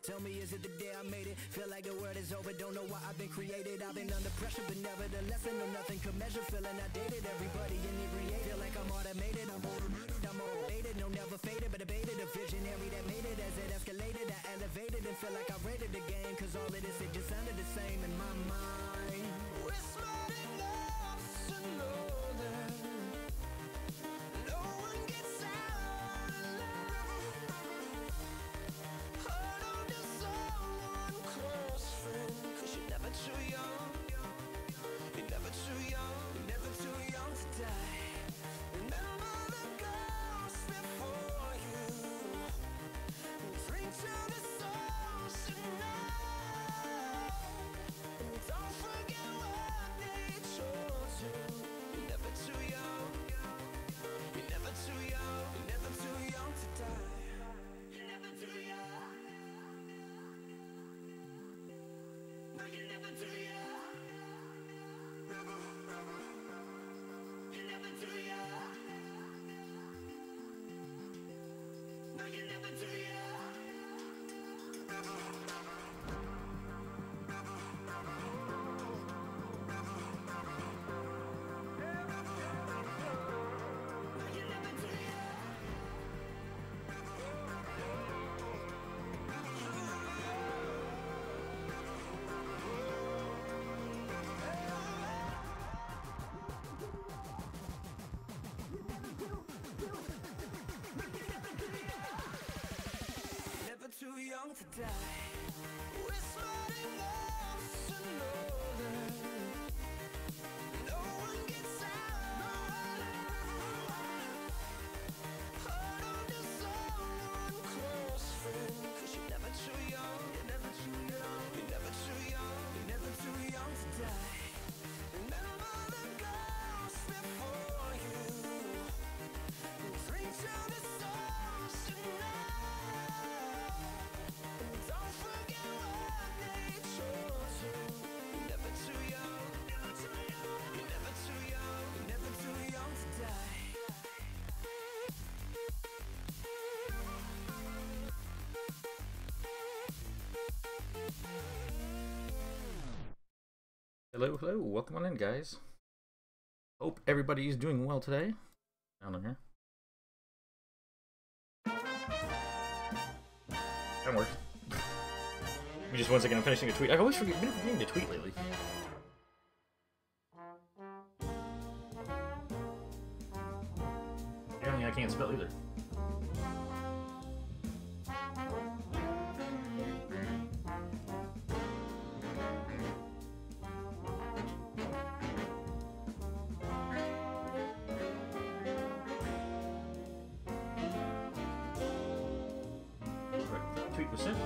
Tell me, is it the day I made it? Feel like the world is over, don't know why I've been created. I've been under pressure, but nevertheless, I know nothing could measure. Feeling outdated, everybody inebriated. Feel like I'm automated, I'm motivated, no, never faded, but debated. A visionary that made it as it escalated. I elevated and feel like I rated the game, cause all of this, it just sounded the same in my mind. We're smart enough to know that no one gets out alive. Hold on to someone close, friend, cause you're never too young. You're never too young. You're never too young to die. Remember the ghosts before you. Drink to the souls tonight. Don't forget what they told you. You're never too young. You're never too young. You're never too young to die. You're never too young. No, you're never too young. Never, never. You're never too young. No, you're never too young. Never, never. Never, never. Never, never. No, you're never too young. Never too young to die. We're smart enough to know that no one gets out alive. Hold on to someone close, friend, cause you're never too young. You're never too young. You're never too young. You're never too young to die. Remember the ghosts before you. Drink to the souls tonight. Don't forget what they told you. You're never too young. You're never too young. You're never too young. You're never too young to die. Hello, hello, welcome on in, guys. Hope everybody is doing well today. Down in here. That works. Give me just 1 second, I'm finishing a tweet. I've always been forgetting to tweet lately. Apparently I can't spell either. Tweet was sent.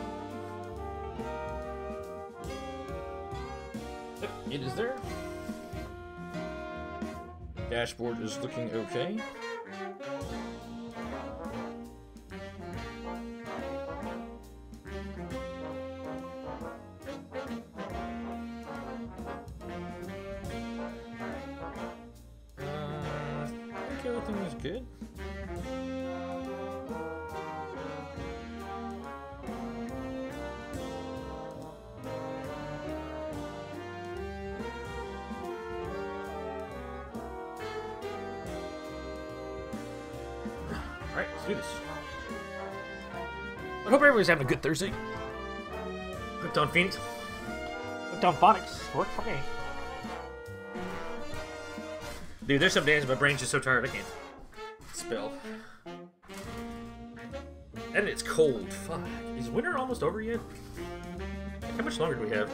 Yep, it is there. Dashboard is looking okay. I think everything is good. Alright, let's do this. I hope everybody's having a good Thursday. Hooked on Phoenix. Hooked on phonics. Work for me. Dude, there's some days my brain's just so tired I can't spell. And it's cold. Fuck. Is winter almost over yet? How much longer do we have?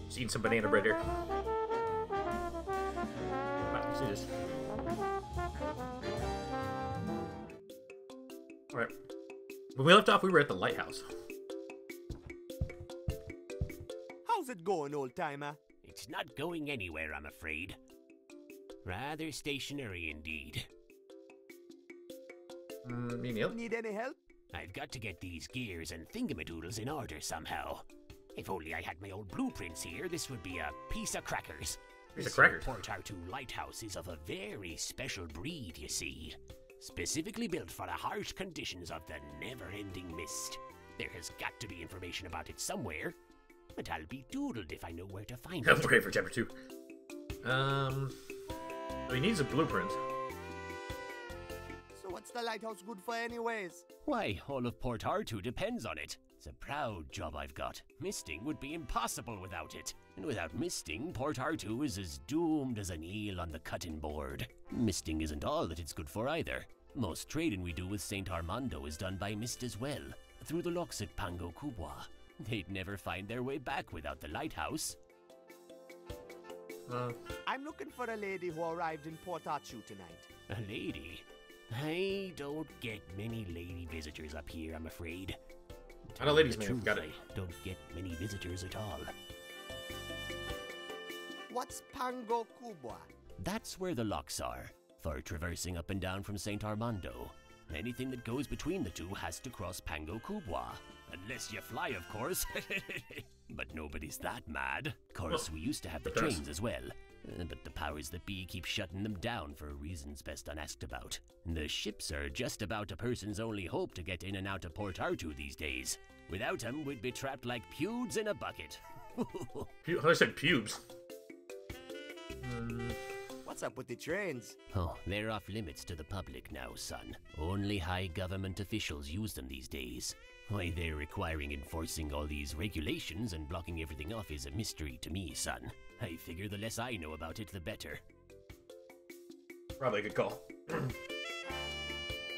Just eating some banana bread here. Let's see this. Alright. When we left off, we were at the lighthouse. How's it going, old-timer? It's not going anywhere, I'm afraid. Rather stationary indeed. Me Neil? Need any help? I've got to get these gears and thingamadoodles in order somehow. If only I had my old blueprints here, this would be a piece of crackers. Piece of crackers? Port Artoo lighthouse is of a very special breed, you see. Specifically built for the harsh conditions of the never-ending mist. There has got to be information about it somewhere, but I'll be doodled if I know where to find I'm it. ready for chapter 2. He needs a blueprint. So what's the lighthouse good for anyways? Why, all of Port Artoo depends on it. It's a proud job I've got. Misting would be impossible without it. And without misting, Port Artoo is as doomed as an eel on the cutting board. Misting isn't all that it's good for either. Most trading we do with St. Armando is done by mist as well, through the locks at Pango Kubwa. They'd never find their way back without the lighthouse. I'm looking for a lady who arrived in Port Artoo tonight. A lady? I don't get many lady visitors up here, I'm afraid. Not a ladies' The man, truth, got it. I don't get many visitors at all. What's Pango Kubwa? That's where the locks are, for traversing up and down from St. Armando. Anything that goes between the two has to cross Pango Kubwa. Unless you fly, of course. But nobody's that mad. Of course, we used to have the It does. trains as well. But the powers that be keep shutting them down for reasons best unasked about. The ships are just about a person's only hope to get in and out of Port Artoo these days. Without them, we'd be trapped like pewds in a bucket. I said pubes. What's up with the trains? Oh, they're off limits to the public now, son. Only high government officials use them these days. Why they're requiring enforcing all these regulations and blocking everything off is a mystery to me, son. I figure the less I know about it, the better. Probably a good call. Don't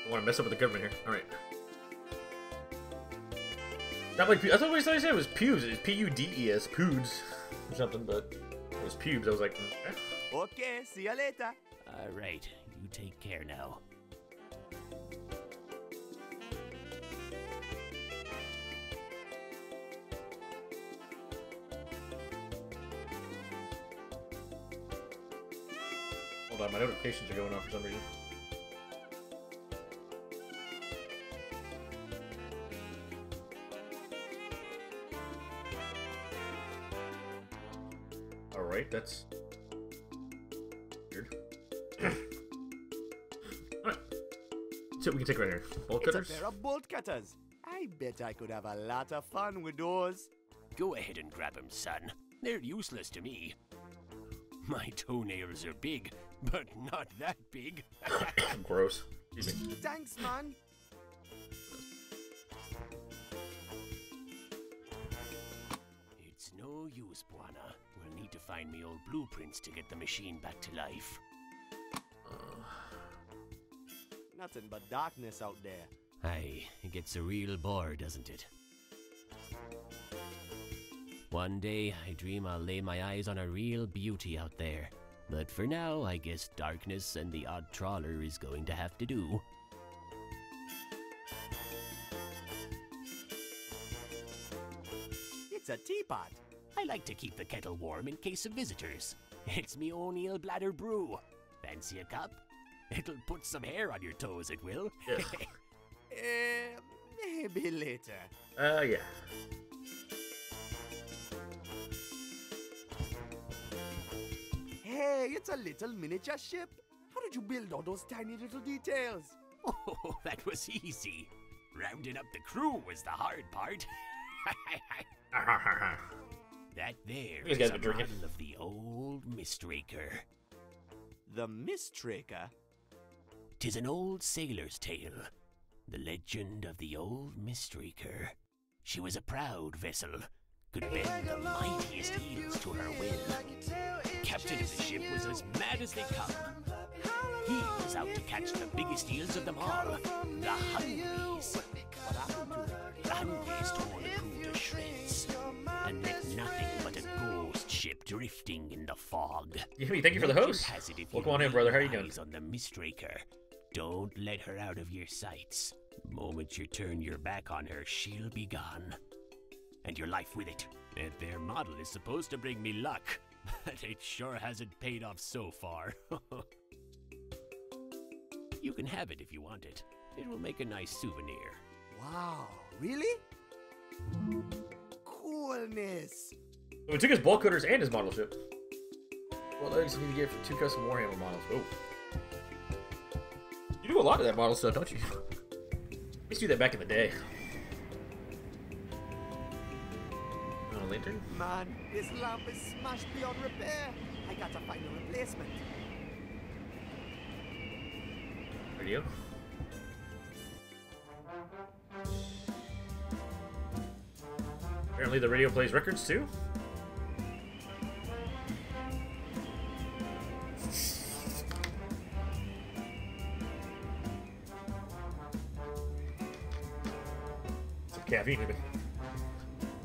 want to mess up with the government here. Alright. Not like, I thought what I said was pubes. It's P-U-D-E-S, pubes. Or something, but it was pubes. I was like, eh. Okay, see you later. Alright, you take care now. Hold on, my notifications are going off for some reason. Alright, that's weird. Alright. See what we can take right here. Bolt It's cutters? a pair of bolt cutters. I bet I could have a lot of fun with those. Go ahead and grab 'em, son. They're useless to me. My toenails are big, but not that big. Gross. Excuse me. Thanks, man. It's no use, Buana. We'll need to find me old blueprints to get the machine back to life. Nothing but darkness out there. Aye, it gets a real bore, doesn't it? One day, I dream I'll lay my eyes on a real beauty out there. But for now, I guess darkness and the odd trawler is going to have to do. It's a teapot. I like to keep the kettle warm in case of visitors. It's me own eel bladder brew. Fancy a cup? It'll put some hair on your toes, it will. Yeah. Maybe later. Yeah. Hey, it's a little miniature ship. How did you build all those tiny little details? Oh, that was easy. Rounding up the crew was the hard part. That there These is guys a been drinking. model of the old Mistraker. The Mistraker? 'Tis an old sailor's tale, the legend of the old Mistraker. She was a proud vessel, could bend the mightiest eels to her will. Captain of the ship was as mad as they come. He was out to catch the biggest eels of them all, the hungries. What happened to it? The hungries tore the crew to shreds, and left nothing but a ghost ship drifting in the fog. Yimmy, thank you for the Legend host. has it if Welcome you on in, lay brother. How you your doing? eyes on the Mistraker, don't let her out of your sights. Moment you turn your back on her, she'll be gone. And your life with it. That there model is supposed to bring me luck, but it sure hasn't paid off so far. You can have it if you want it. It will make a nice souvenir. Wow, really? Coolness. So we took his bulk cutters and his model ship. Well, I just need to get for 2 custom Warhammer models. Oh. You do a lot of that model stuff, don't you? I used to do that back in the day. Oh, lantern? Man, this lamp is smashed beyond repair. I gotta find a replacement. Radio? Apparently the radio plays records too? Some caffeine maybe.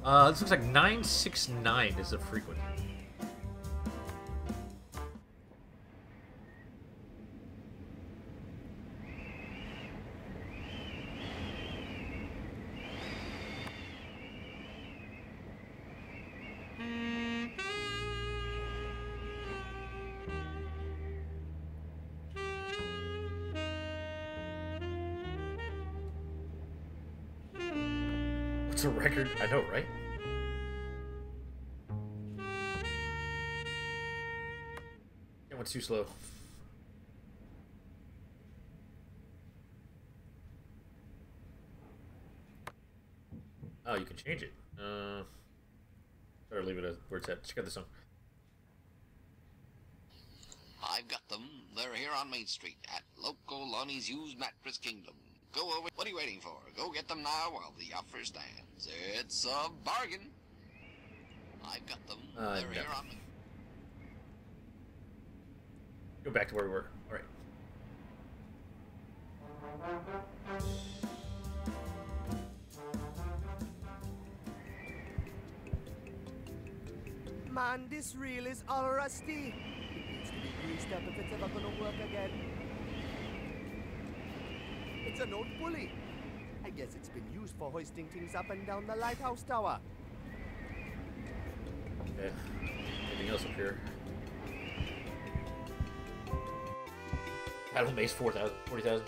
This looks like 969 is the frequency. What's a record? I know, right? That one's too slow. Oh, you can change it. Or leave it as where it's at. Check out this song. I've got them. They're here on Main Street at local Lonnie's Used Mattress Kingdom. Go over. What are you waiting for? Go get them now while the offer stands. It's a bargain. I've got them. They're no. here on. Go back to where we were. All right. Man, this reel is all rusty. It needs to be greased up if it's ever gonna work again. It's an old pulley. I guess it's been used for hoisting things up and down the lighthouse tower. Okay. Anything else up here? Battle Mace 4,000, 40,000.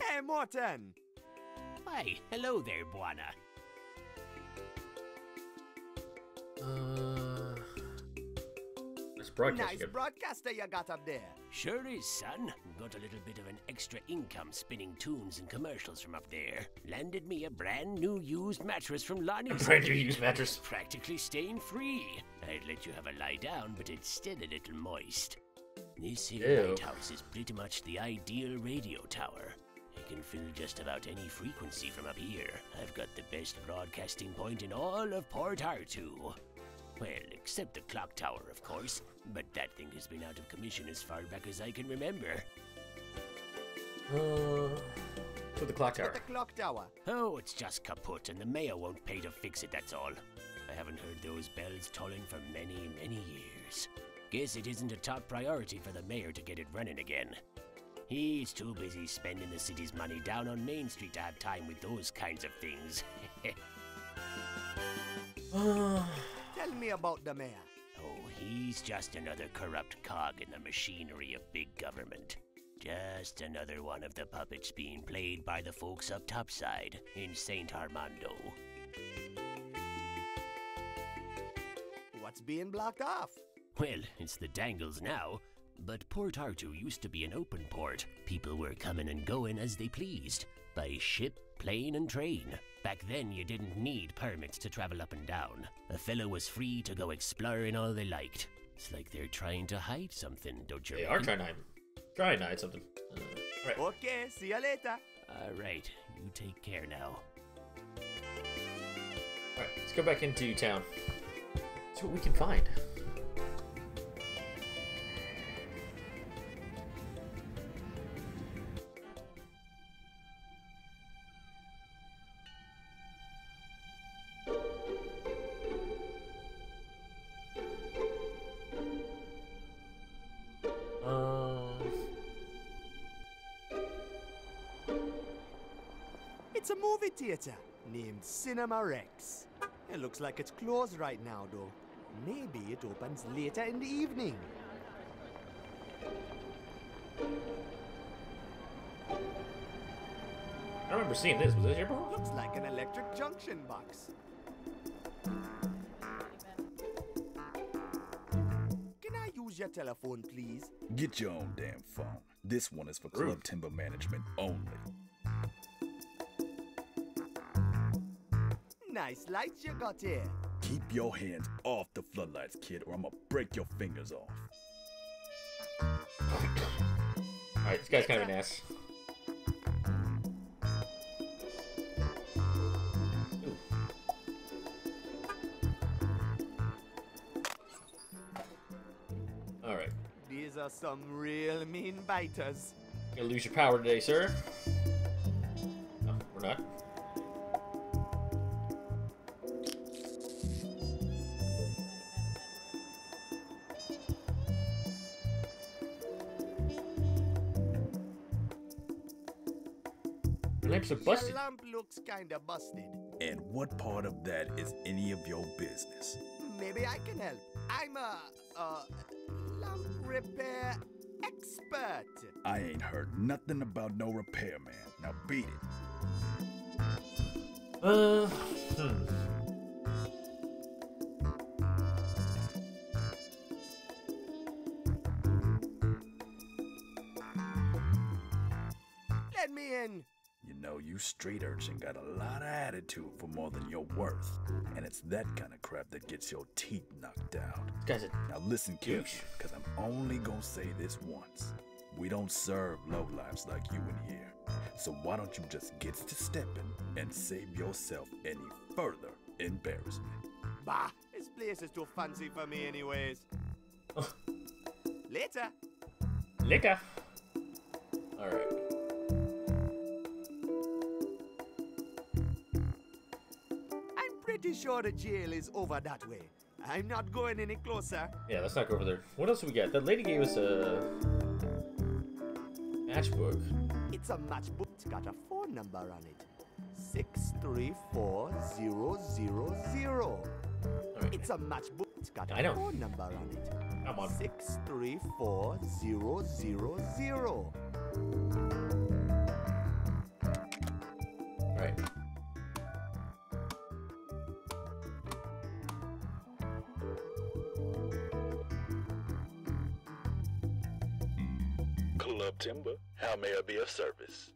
Hey, Morton! Why, hello there, Buana. Nice broadcast. Nice broadcaster you got up there. Sure is, son. Got a little bit of an extra income spinning tunes and commercials from up there. Landed me a brand new used mattress from Lonnie's. Brand new used mattress. Practically stain free. I'd let you have a lie down, but it's still a little moist. This here Ew. lighthouse is pretty much the ideal radio tower. I can fill just about any frequency from up here. I've got the best broadcasting point in all of Port Artoo. Well, except the clock tower, of course. But that thing has been out of commission as far back as I can remember. To the clock tower. With the clock tower. Oh, it's just kaput, and the mayor won't pay to fix it, that's all. I haven't heard those bells tolling for many, many years. Guess it isn't a top priority for the mayor to get it running again. He's too busy spending the city's money down on Main Street to have time with those kinds of things. Tell me about the mayor. Oh, he's just another corrupt cog in the machinery of big government. Just another one of the puppets being played by the folks up topside in St. Armando. What's being blocked off? Well, it's the Dangles now. But Port Artoo used to be an open port. People were coming and going as they pleased, by ship, plane, and train. Back then, you didn't need permits to travel up and down. A fellow was free to go exploring all they liked. It's like they're trying to hide something, don't you They reckon? are trying to hide something. Right. Okay, see you later. Alright, you take care now. Alright, let's go back into town. See what we can find. It's a movie theater named Cinema Rex. It looks like it's closed right now, though. Maybe it opens later in the evening. I remember seeing this. Was this here before? Looks like an electric junction box. Can I use your telephone, please? Get your own damn phone. This one is for Club Timber Management only. Nice lights you got here. Keep your hands off the floodlights, kid, or I'm gonna break your fingers off. Alright, this guy's kind of an ass. Ooh. Alright. These are some real mean biters. You're gonna lose your power today, sir. No, we're not. The lamps are busted. Your lamp looks kinda busted. And what part of that is any of your business? Maybe I can help. I'm a lamp repair expert. I ain't heard nothing about no repairman. Now beat it. Let me in. You know, you street urchin got a lot of attitude for more than you're worth. And it's that kind of crap that gets your teeth knocked out. This guy's a Now listen carefully, because I'm only gonna say this once. We don't serve lowlifes like you in here. So why don't you just get to stepping and save yourself any further embarrassment? Bah, this place is too fancy for me anyways. Later. liquor. Alright. I'm pretty sure the jail is over that way. I'm not going any closer. Yeah, let's not go over there. What else do we got? That lady gave us a matchbook. It's a matchbook. It's got a phone number on it. 634000. Alright. It's a matchbook. It's got I a know. phone number on it. Come on. 634000. Alright. Club Timber, how may I be of service?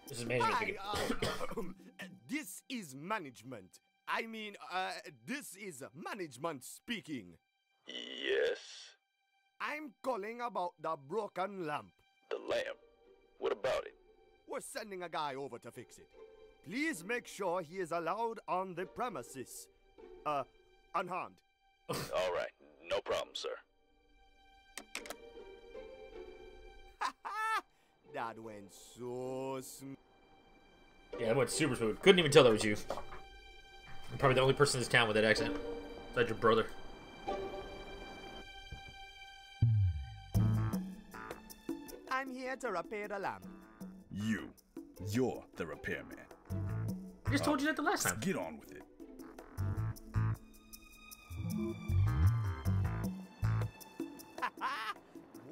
This is management Hi, speaking. this is management. I mean, this is management speaking. Yes, I'm calling about the broken lamp. the lamp. What about it? We're sending a guy over to fix it. Please make sure he is allowed on the premises. Unharmed. All right, no problem, sir. That went so smooth. Yeah, that went super smooth. Couldn't even tell that was you. I'm probably the only person in this town with that accent. Besides your brother. I'm here to repair the lamp. You're the repairman. I just told you that the last time. Get on with it.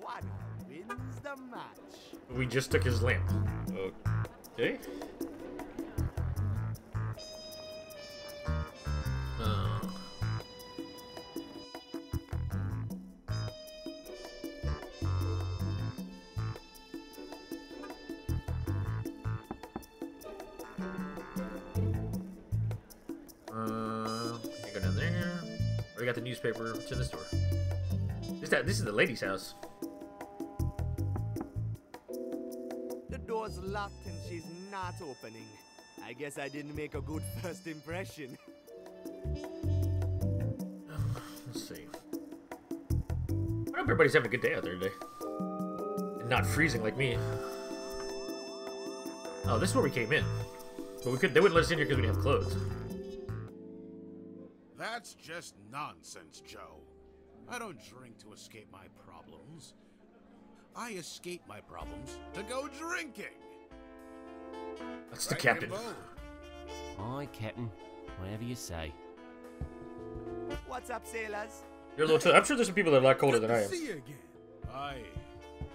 One wins the match. We just took his lamp. Okay. got the newspaper. It's in the store. This is the lady's house. The door's locked and she's not opening. I guess I didn't make a good first impression. Let's see. I hope everybody's having a good day out there today. And not freezing like me. Oh, this is where we came in. But they wouldn't let us in here because we didn't have clothes. That's just nonsense, Joe. I don't drink to escape my problems. I escape my problems to go drinking. That's the Right, captain. Kimbo? Aye, Captain. Whatever you say. What's up, sailors? You're a little chilly. I'm sure there's some people that are a lot colder than I am. See you again. Aye.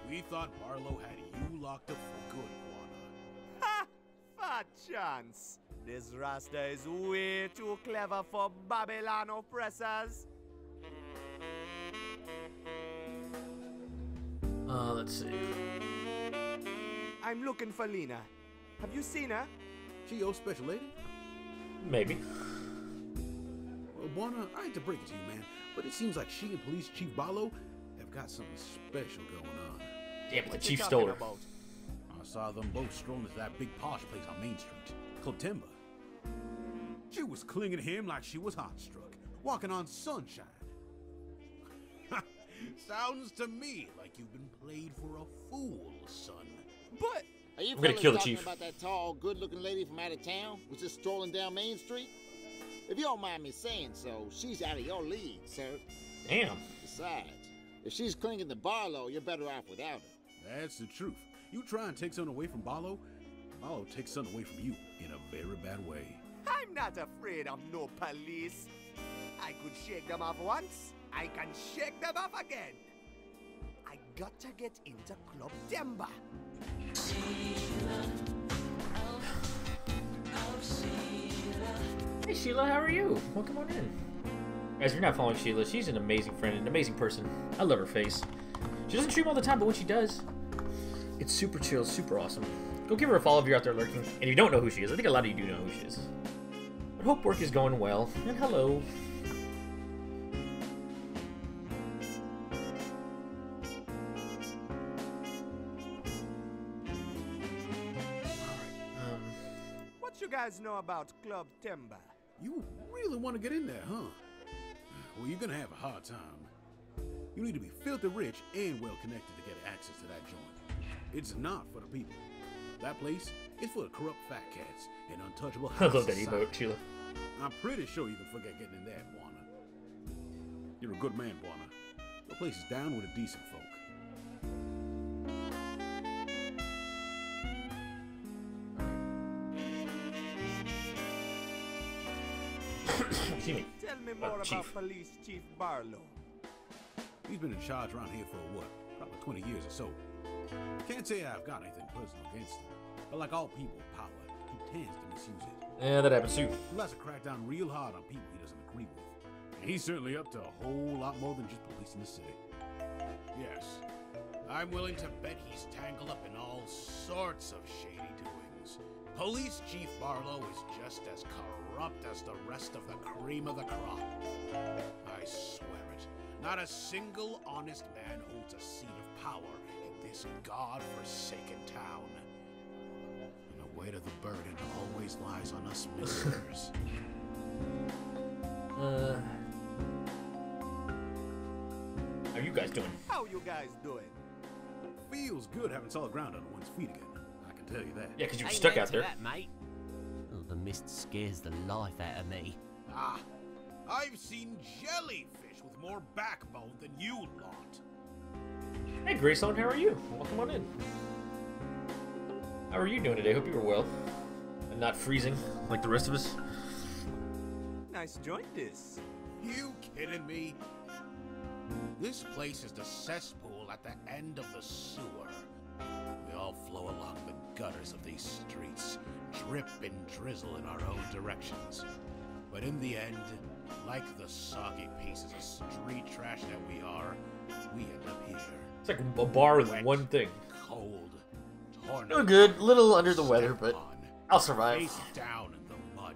We thought Barlow had you locked up for good, Guana. Ha! Fat chance. This Rasta is way too clever for Babylon oppressors. Let's see. I'm looking for Lena. Have you seen her? She your special lady? Maybe. Well, Guana, I hate to break it to you, man, but it seems like she and Police Chief Barlow have got something special going on. Damn it, the What chief you stole talking her. about? I saw them both strolling to that big posh place on Main Street, Club Timber. She was clinging to him like she was heartstruck, walking on sunshine. Sounds to me like you've been played for a fool, son. But Are you I'm gonna fellas kill the talking chief. about that tall, good-looking lady from out of town who's just strolling down Main Street? If you don't mind me saying so, she's out of your league, sir. Damn. Besides, if she's clinging to Barlow, you're better off without her. That's the truth. You try and take something away from Barlow, Barlow takes something away from you in a very bad way. I'm not afraid of no police. I could shake them off once. I can shake them off again. I got to get into Club Timber. Hey Sheila, how are you? Welcome on in. Guys, if you're not following Sheila, she's an amazing friend, an amazing person. I love her face. She doesn't stream all the time, but when she does, it's super chill, super awesome. Go give her a follow if you're out there lurking. And if you don't know who she is, I think a lot of you do know who she is. But hope work is going well. And hello. What you guys know about Club Timber? You really want to get in there, huh? Well, you're gonna have a hard time. You need to be filthy rich and well connected to get access to that joint. It's not for the people. That place is for the corrupt fat cats and untouchable I high love that society. emote, Sheila. I'm pretty sure you can forget getting in there, Buana. You're a good man, Buana. Your place is down with the decent folk. Excuse me. Tell me more about Chief. Police Chief Barlow. He's been in charge around here for what? Probably 20 years or so. Can't say I've got anything personal against him, but like all people with power, he tends to misuse it. Yeah, that happens too. He likes to crack down real hard on people he doesn't agree with. And he's certainly up to a whole lot more than just policing the city. Yes, I'm willing to bet he's tangled up in all sorts of shady doings. Police Chief Barlow is just as corrupt as the rest of the cream of the crop. I swear it. Not a single honest man holds a seat of power in this god-forsaken town. And the weight of the burden always lies on us ministers. How you guys doing? How you guys doing? Feels good having solid ground under one's feet again. I can tell you that. Yeah, because you were Amen stuck out to there. that, mate. Oh, the mist scares the life out of me. Ah, I've seen jellyfish with more backbone than you lot. Hey, Grayson, how are you? Welcome on in. How are you doing today? Hope you were well. And not freezing like the rest of us. Nice joint this. You kidding me? This place is the cesspool at the end of the sewer. We all flow along the gutters of these streets, drip and drizzle in our own directions. But in the end, like the soggy pieces of street trash that we are, we end up here. It's like a bar with Wet, one thing. Cold, torn Doing apart, good. A little under the weather, stepped but on, I'll survive. face down in the mud.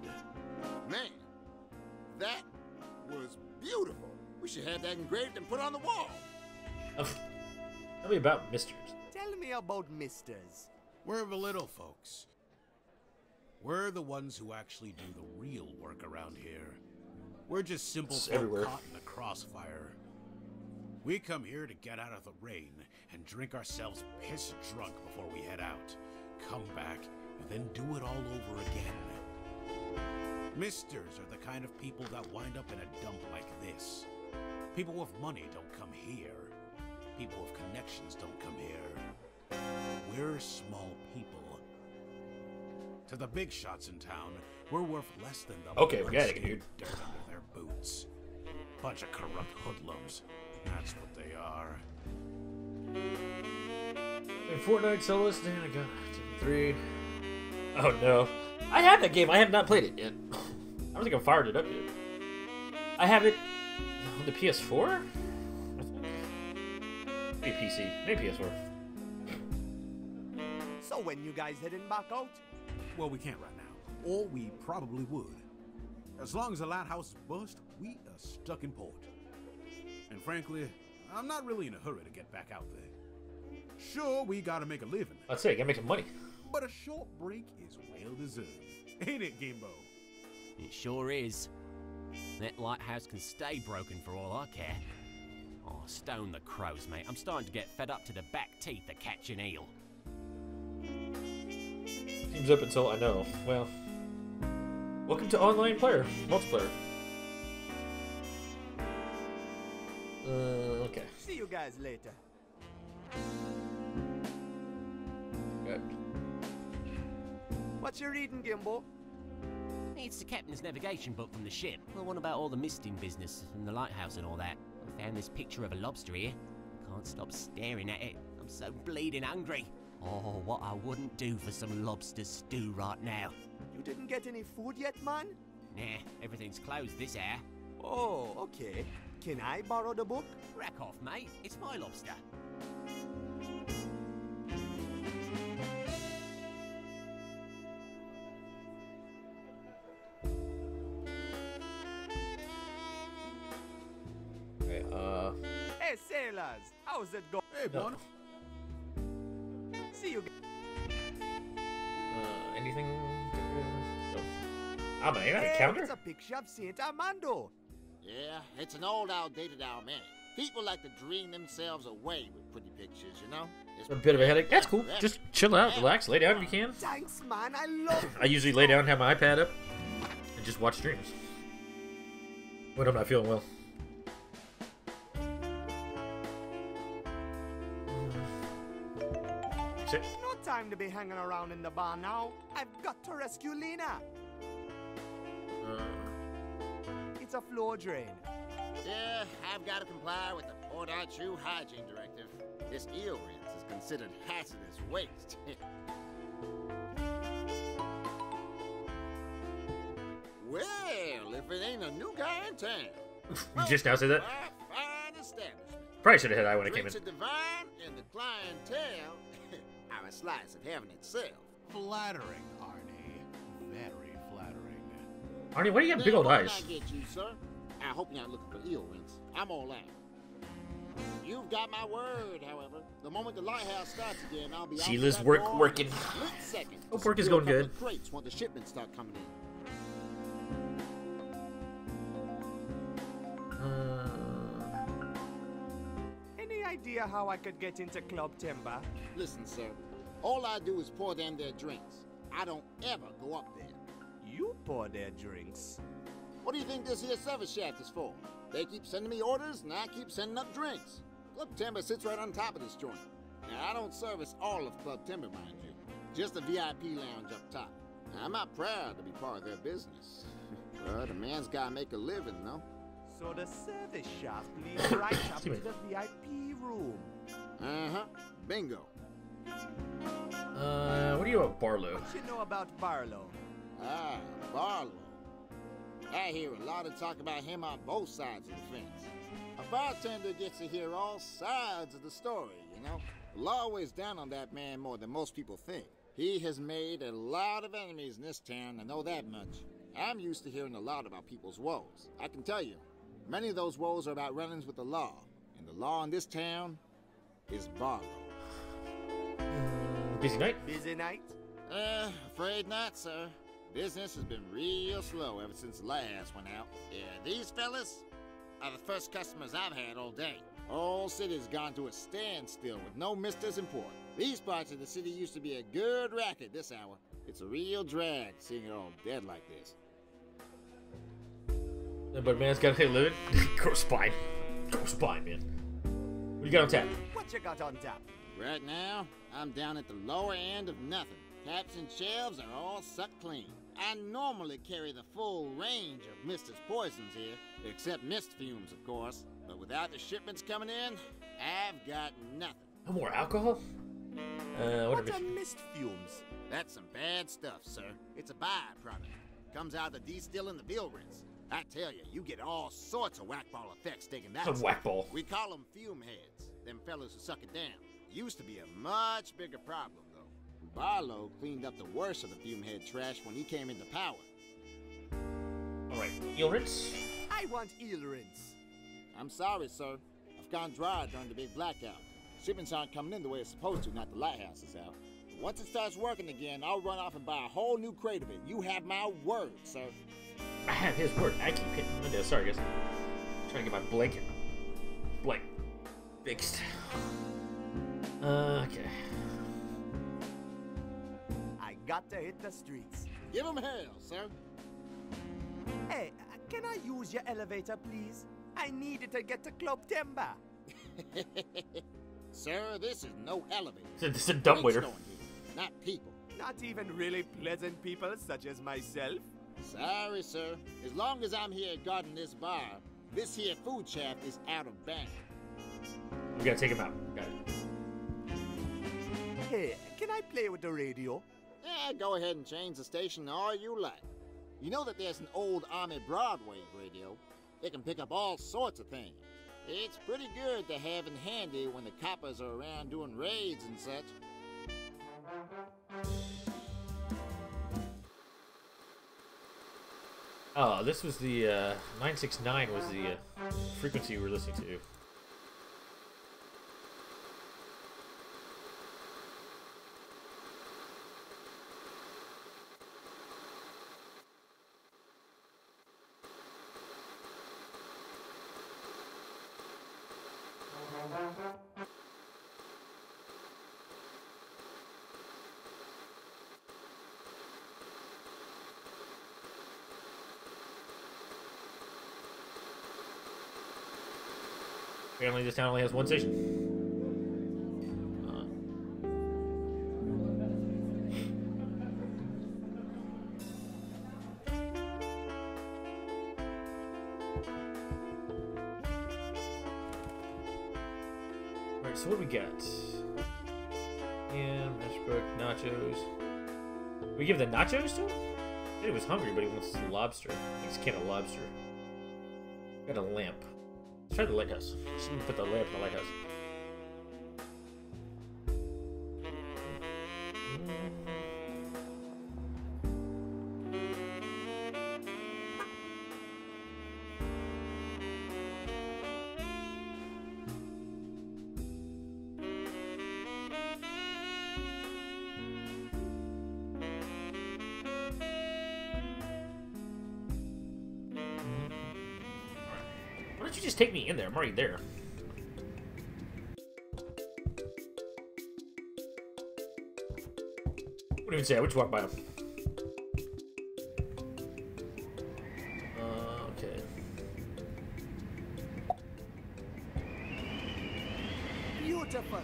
Man, that was beautiful. We should have that engraved and put on the wall. Tell me about misters. Tell me about misters. We're the little folks. We're the ones who actually do the real work around here. We're just simple It's folk everywhere. caught in the crossfire. We come here to get out of the rain and drink ourselves piss drunk before we head out. Come back and then do it all over again. Misters are the kind of people that wind up in a dump like this. People with money don't come here. People with connections don't come here. We're small people. To the big shots in town, we're worth less than the Okay, we got it, dude. dirt under their boots. Bunch of corrupt hoodlums. That's what they are. In Fortnite solo stand, I got 3. Oh no. I have that game. I have not played it yet. I don't think I've fired it up yet. I have it on the PS4? I think. Maybe PC. Maybe PS4. So when you guys heading back out? Well, we can't right now. Or we probably would. As long as the lighthouse is bust, we are stuck in port. And frankly, I'm not really in a hurry to get back out there. Sure, we gotta make a living, Let's say, I gotta make some money. but a short break is well deserved. Ain't it, Gimbo? It sure is. That lighthouse can stay broken for all I care. Oh, stone the crows, mate. I'm starting to get fed up to the back teeth of catching eel. Teams up until I know. Well, welcome to online player multiplayer. Okay. See you guys later. Good. What you reading, Gimbo? It's the captain's navigation book from the ship. The one about all the misting business and the lighthouse and all that. I found this picture of a lobster here. Can't stop staring at it. I'm so bleeding hungry. Oh, what I wouldn't do for some lobster stew right now. You didn't get any food yet, man? Nah, everything's closed this hour. Oh, okay. Can I borrow the book? Rack off, mate. It's my lobster. Okay, Hey, sailors, how's it going? Hey, No. Bon. See you. Anything? Oh. Ah, man, you got a Hey, calendar? it's a picture of Saint Armando. Yeah, it's an old, outdated almanac. People like to dream themselves away with pretty pictures, you know? It's A bit of a headache. That's cool. Just chill out, relax, lay down if you can. Thanks, man. I love I usually lay down, have my iPad up, and just watch streams when I'm not feeling well. Sit. No time to be hanging around in the bar now. I've got to rescue Lena. It's a floor drain. Yeah, I've got to comply with the Port Arthur Hygiene Directive. This eel rinse is considered hazardous waste. Well, if it ain't a new guy in town. You just now said that? Fine establishment. Probably should have hit I when I came in. Drinks are divine, and the clientele are a slice of heaven itself. Flattering, Arnie. Very flattering. Arnie, why do you have big old Then what eyes? can I get you, sir? I hope you're not looking for eel rinse. I'm all out. You've got my word, however. The moment the lighthouse starts again, I'll be out Sheila's that work door in working. a split second. Hope to work is secure going a couple good. of Crates when the shipments start coming in. Any idea how I could get into Club Timber? Listen, sir. All I do is pour them their drinks. I don't ever go up there. You pour their drinks. What do you think this here service shaft is for? They keep sending me orders, and I keep sending up drinks. Club Timber sits right on top of this joint. Now, I don't service all of Club Timber, mind you. Just the VIP lounge up top. Now, I'm not proud to be part of their business. But a man's gotta make a living, no? So the service shaft leads right up to the VIP room. Uh-huh. Bingo. What do you know about Barlow? What you know about Barlow? Ah, Barlow. I hear a lot of talk about him on both sides of the fence. A bartender gets to hear all sides of the story, you know? The law weighs down on that man more than most people think. He has made a lot of enemies in this town, I know that much. I'm used to hearing a lot about people's woes. I can tell you, Many of those woes are about run-ins with the law, and the law in this town is Barlow. Busy night? Busy night? Afraid not, sir. Business has been real slow ever since the lighthouse went out. Yeah, these fellas are the first customers I've had all day. Whole city's gone to a standstill with no misters in port. These parts of the city used to be a good racket this hour. It's a real drag seeing it all dead like this. But man's got to live it. Gross spine. Gross spine, man. What you got on tap? What you got on tap? Right now, I'm down at the lower end of nothing. Taps and shelves are all sucked clean. I normally carry the full range of Mister's poisons here, except mist fumes, of course. But without the shipments coming in, I've got nothing. No more alcohol? What are mist fumes? That's some bad stuff, sir. It's a byproduct. Comes out of distilling the bill rinse. I tell you, you get all sorts of whack-ball effects taking that. Some whack-ball. We call them fume heads. Them fellas who suck it down. Used to be a much bigger problem, though. Barlow cleaned up the worst of the fume head trash when he came into power. Alright, eel rinse? I want eel rinse. I'm sorry, sir. I've gone dry during the big blackout. Shipments aren't coming in the way it's supposed to, not the lighthouse is out. But once it starts working again, I'll run off and buy a whole new crate of it. You have my word, sir. I have his word. I keep hitting the window. Sorry, guys. Trying to get my blanket fixed. Okay. I got to hit the streets. Give him hell, sir. Hey, can I use your elevator, please? I need it to get to Club Timber. Sir, this is no elevator. This is a dumbwaiter. Not people. Not even really pleasant people such as myself. Sorry, sir. As long as I'm here guarding this bar, this here food shaft is out of bank. We gotta take him out. Got it. Hey, can I play with the radio? Yeah, go ahead and change the station all you like. You know that there's an old Army Broadway radio. It can pick up all sorts of things. It's pretty good to have in handy when the coppers are around doing raids and such. Oh, this was the 969 was the frequency we were listening to. Apparently this town only has one station. Alright, so what do we got? Ham, Ashbrook, nachos. We give the nachos to him? I he was hungry, but he wants lobster. He's a can of lobster. Got a lamp. Let's try the lighthouse. Someone put the lamp in the lighthouse. Why don't you just take me in there? I'm already there. Wouldn't even say I would just walk by him. Okay. Beautiful.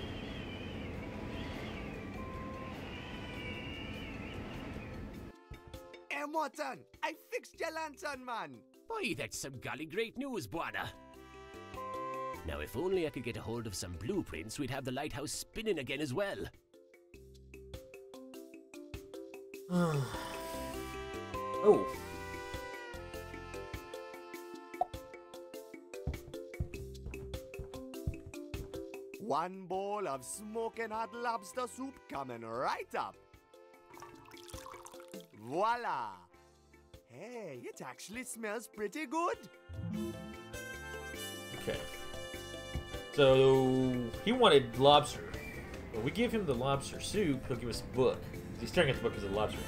Morton, I fixed your lantern, man. Boy, that's some golly great news, Buana. Now, if only I could get a hold of some blueprints, we'd have the lighthouse spinning again as well. Oh. One bowl of smoking hot lobster soup coming right up. Voila! Hey, it actually smells pretty good. Okay. So he wanted lobster. Well, we give him the lobster soup, he'll give us a book. He's staring at the book because of the lobster.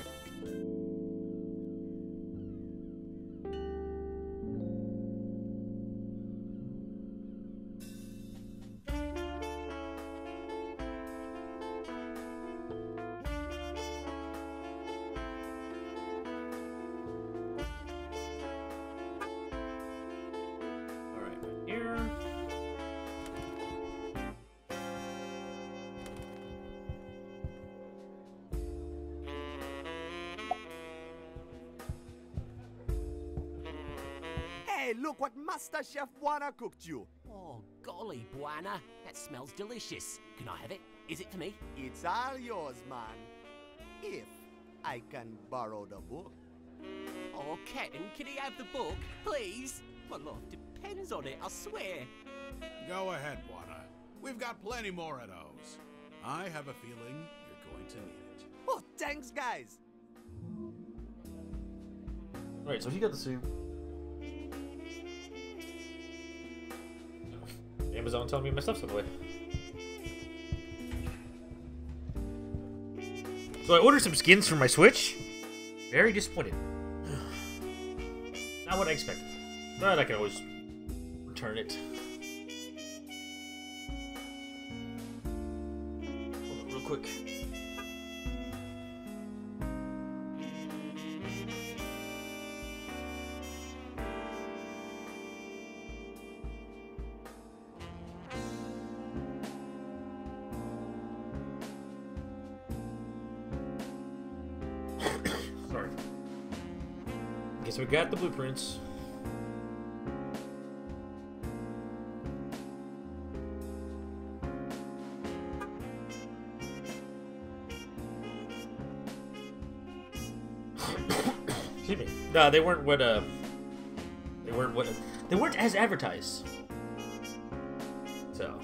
Alright, here. Hey, look what Master Chef Buana cooked you. Oh, golly, Buana. That smells delicious. Can I have it? Is it for me? It's all yours, man. If I can borrow the book. Oh, Captain, can he have the book, please? My life depends on it, I swear. Go ahead, Buana. We've got plenty more of those. I have a feeling you're going to need it. Oh, thanks, guys. Alright, so he got the soup. Amazon telling me my stuff's on the way. So I ordered some skins for my Switch. Very disappointed. Not what I expected. But I can always return it. Hold on real quick. Sorry. Okay, so we got the blueprints. Excuse me. No, they weren't what they weren't as advertised. So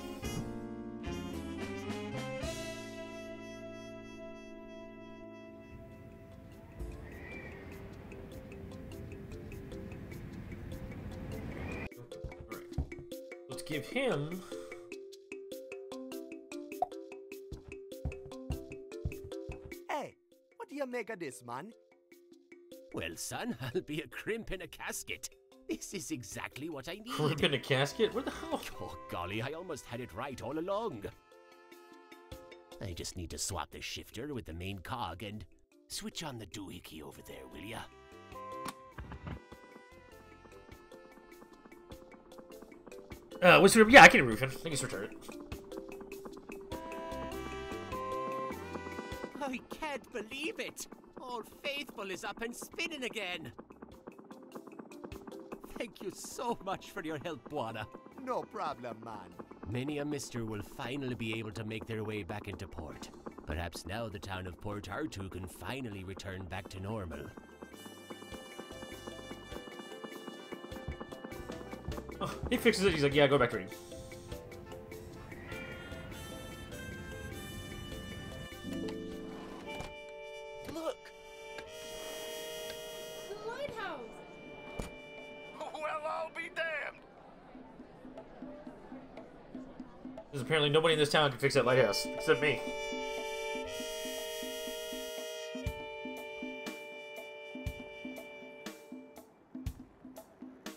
let's give him Hey, what do you make of this, man? Well, son, I'll be a crimp in a casket. This is exactly what I need. crimp in a casket? Where the hell? Oh, golly, I almost had it right all along. I just need to swap the shifter with the main cog and switch on the doohickey over there, will ya? What's the, yeah, I can roof him. I can just return it. I can't believe it! Old Faithful is up and spinning again! Thank you so much for your help, Buana. No problem, man. Many a mister will finally be able to make their way back into port. Perhaps now the town of Port Artoo can finally return back to normal. Oh, he fixes it. He's like, yeah, go back to reading. Look! The lighthouse! Well, I'll be damned. Because apparently nobody in this town can fix that lighthouse except me.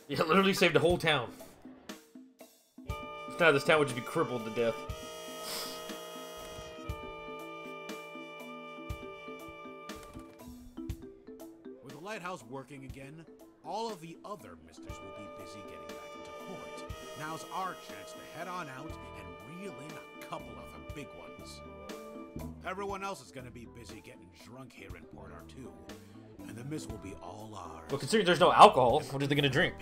Yeah, literally saved the whole town. If not, this town would just be crippled to death. With the lighthouse working again, all of the other misters will be busy getting back into port. Now's our chance to head on out and reel in a couple of the big ones. Everyone else is gonna be busy getting drunk here in Port Artoo, and the miss will be all ours. Well, considering there's no alcohol, what are they gonna drink?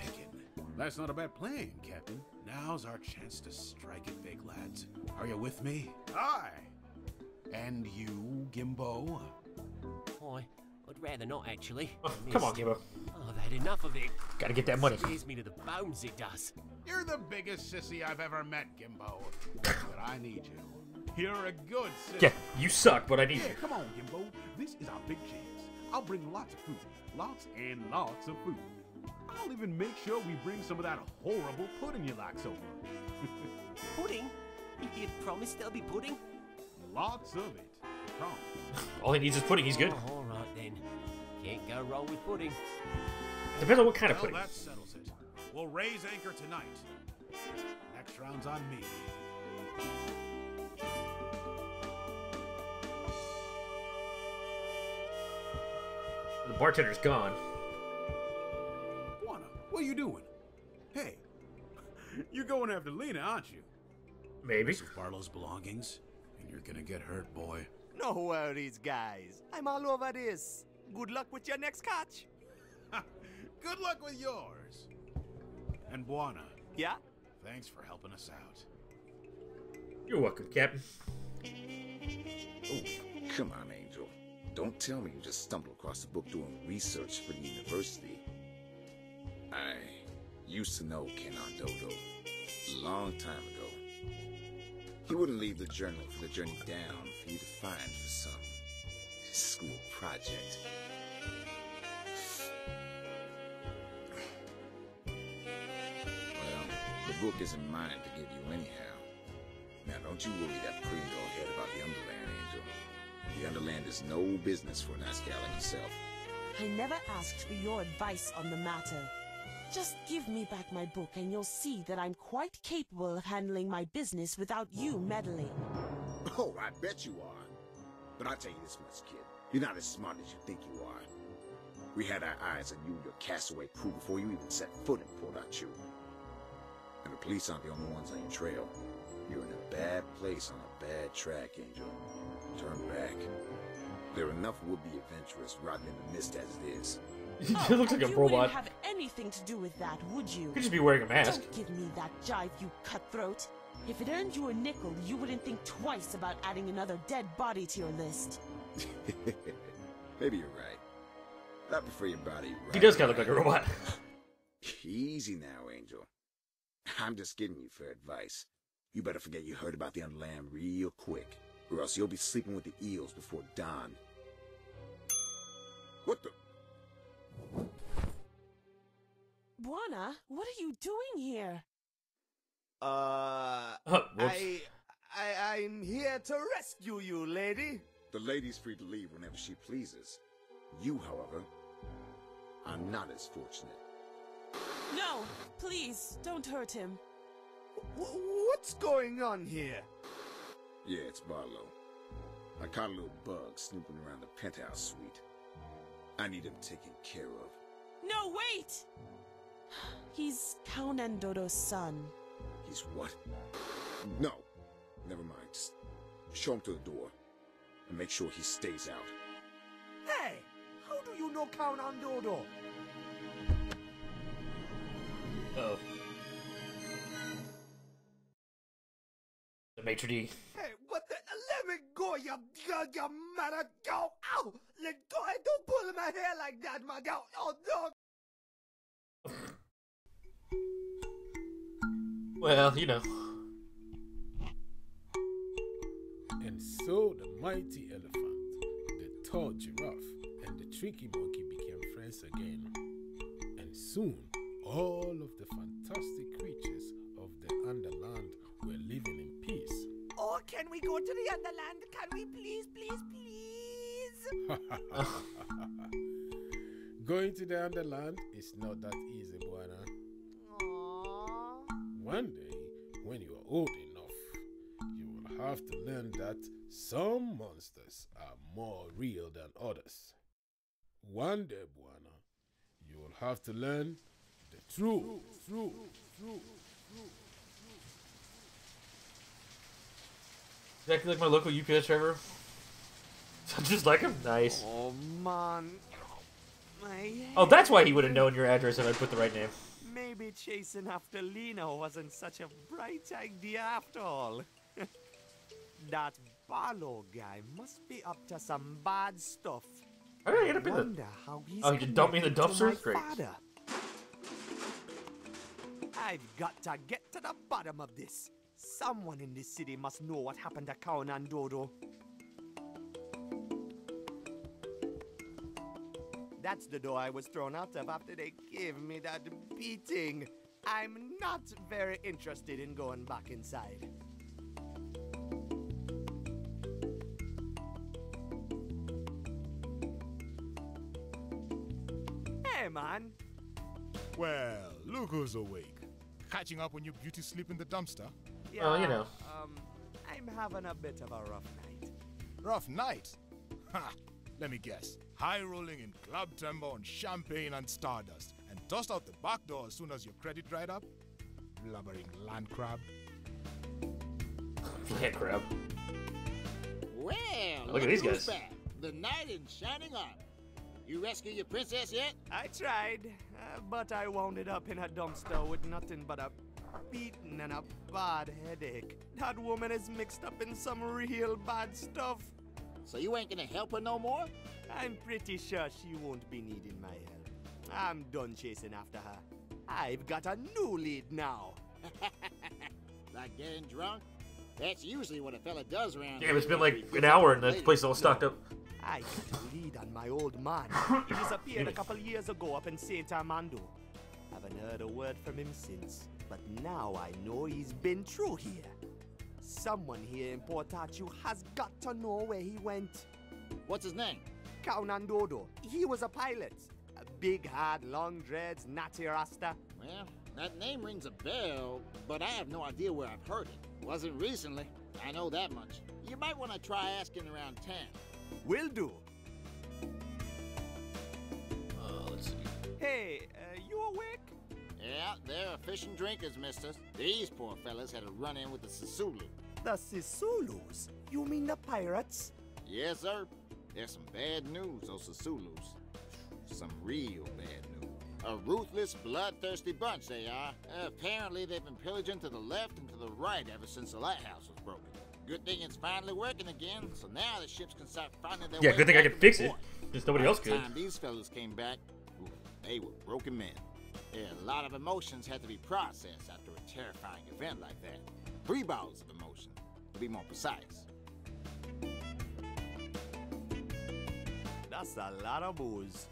That's not a bad plan, Captain. Now's our chance to strike it big, lads. Are you with me? Aye. And you, Gimbo? Oh, I'd rather not, actually. Oh, come on, Gimbo. Oh, I've had enough of it. Gotta get that money. Scares me to the bones, it does. You're the biggest sissy I've ever met, Gimbo. But I need you. You're a good sissy. Yeah, you suck, but I need Yeah, you. come on, Gimbo. This is our big chance. I'll bring lots of food. Lots and lots of food. I'll even make sure we bring some of that horrible pudding you like over. Pudding? You promise there'll be pudding? Lots of it. Promise. All he needs is pudding. He's good. Oh, all right then. Can't go wrong with pudding. Depends on what kind of Well, pudding. that settles it. We'll raise anchor tonight. Next round's on me. The bartender's gone. Juana, what are you doing? Hey, you're going after Lena, aren't you? Maybe. This is Barlow's belongings, and you're gonna get hurt, boy. No worries, guys. I'm all over this. Good luck with your next catch. Good luck with yours. And Buana, Yeah? thanks for helping us out. You're welcome, Captain. Oh, come on, Angel. Don't tell me you just stumbled across the book doing research for the university. I used to know Ken Dodo a long time ago. He wouldn't leave the journal for the journey down for you to find for some school project. Well, the book isn't mine to give you anyhow. Now, don't you worry that pretty little head about the Underland, Angel. The Underland is no business for a nice gal like yourself. I never asked for your advice on the matter. Just give me back my book and you'll see that I'm quite capable of handling my business without you meddling. Oh, I bet you are. But I'll tell you this much, kid. You're not as smart as you think you are. We had our eyes on you and your castaway crew before you even set foot in Port Arthur. And the police aren't the only ones on your trail. You're in a bad place on a bad track, Angel. Turn back. There are enough would-be adventurers rotting in the mist as it is. He looks like a you robot. wouldn't have anything to do with that, would you? Could just be wearing a mask. Don't give me that jive, you cutthroat. If it earned you a nickel, you wouldn't think twice about adding another dead body to your list. Maybe you're right. I prefer your body right. He does kind of look like a robot. Easy now, Angel. I'm just giving you fair advice. You better forget you heard about the Underland real quick, or else you'll be sleeping with the eels before dawn. What the? Buana, what are you doing here? Whoops. I'm here to rescue you, lady. The lady's free to leave whenever she pleases. You, however, are not as fortunate. No, please, don't hurt him. What's going on here? Yeah, it's Barlow. I caught a little bug snooping around the penthouse suite. I need him taken care of. No, wait! He's Count Andodo's son. He's what? No. Never mind. Just show him to the door. And make sure he stays out. Hey, how do you know Count Andodo? Oh. The maitre d'. Hey, what the? Let me go, you mother. Go! Ow! Let go! Hey, don't pull my hair like that, my girl. Oh, no! Well, you know. And so the mighty elephant, the tall giraffe, and the tricky monkey became friends again. And soon, all of the fantastic creatures of the Underland were living in peace. Oh, can we go to the Underland? Can we please, please, please? Going to the Underland is not that easy, Buana. One day, when you are old enough, you will have to learn that some monsters are more real than others. One day, Buana, you will have to learn the truth. Exactly like my local UPS driver. Just like him. Nice. Oh, man. Oh, that's why he would have known your address if I put the right name. Maybe chasing after Lena wasn't such a bright idea after all. That Barlow guy must be up to some bad stuff. How did I end up in the... Wonder how he's Oh, he just dumped me in the connected to my dumpster? Great. father. I've got to get to the bottom of this. Someone in this city must know what happened to Count Andodo. That's the door I was thrown out of after they gave me that beating. I'm not very interested in going back inside. Hey, man. Well, look who's awake. Catching up on your beauty sleep in the dumpster? Yeah, you know. I'm having a bit of a rough night. Rough night? Ha! Let me guess. High rolling in Club Timber on champagne and stardust, and tossed out the back door as soon as your credit dried up? Blubbering land crab. Land crab. Well, Look at these who's guys. back. The knight in shining armor. You rescue your princess yet? I tried, but I wound it up in a dumpster with nothing but a beating and a bad headache. That woman is mixed up in some real bad stuff. So you ain't gonna help her no more? I'm pretty sure she won't be needing my help. I'm done chasing after her. I've got a new lead now. Like getting drunk? That's usually what a fella does around Yeah, here it's been after like he an gets hour up and with that the place is all ladies. stocked up. I got a lead on my old man. He disappeared a couple years ago up in St. Armando. Haven't heard a word from him since, but now I know he's been through here. Someone here in Port Arthur has got to know where he went. What's his name? Kaunan Dodo. He was a pilot. A big, hard, long dreads, natty rasta. Well, that name rings a bell, but I have no idea where I've heard it. Wasn't recently. I know that much. You might want to try asking around town. Will do. Let's see. Hey, you awake? Yeah, they're fish and drinkers, misters. These poor fellas had a run-in with the Sisulu. The Sisulus? You mean the pirates? Yes, sir. There's some bad news, those Sisulus. Some real bad news. A ruthless, bloodthirsty bunch they are. Apparently they've been pillaging to the left and to the right ever since the lighthouse was broken. Good thing it's finally working again, so now the ships can start finding their way. Yeah, good thing I back can to fix the it. port. There's nobody By else the could. time these fellas came back, ooh, they were broken men. Yeah, a lot of emotions had to be processed after a terrifying event like that. 3 bottles of emotion, to be more precise. That's a lot of booze.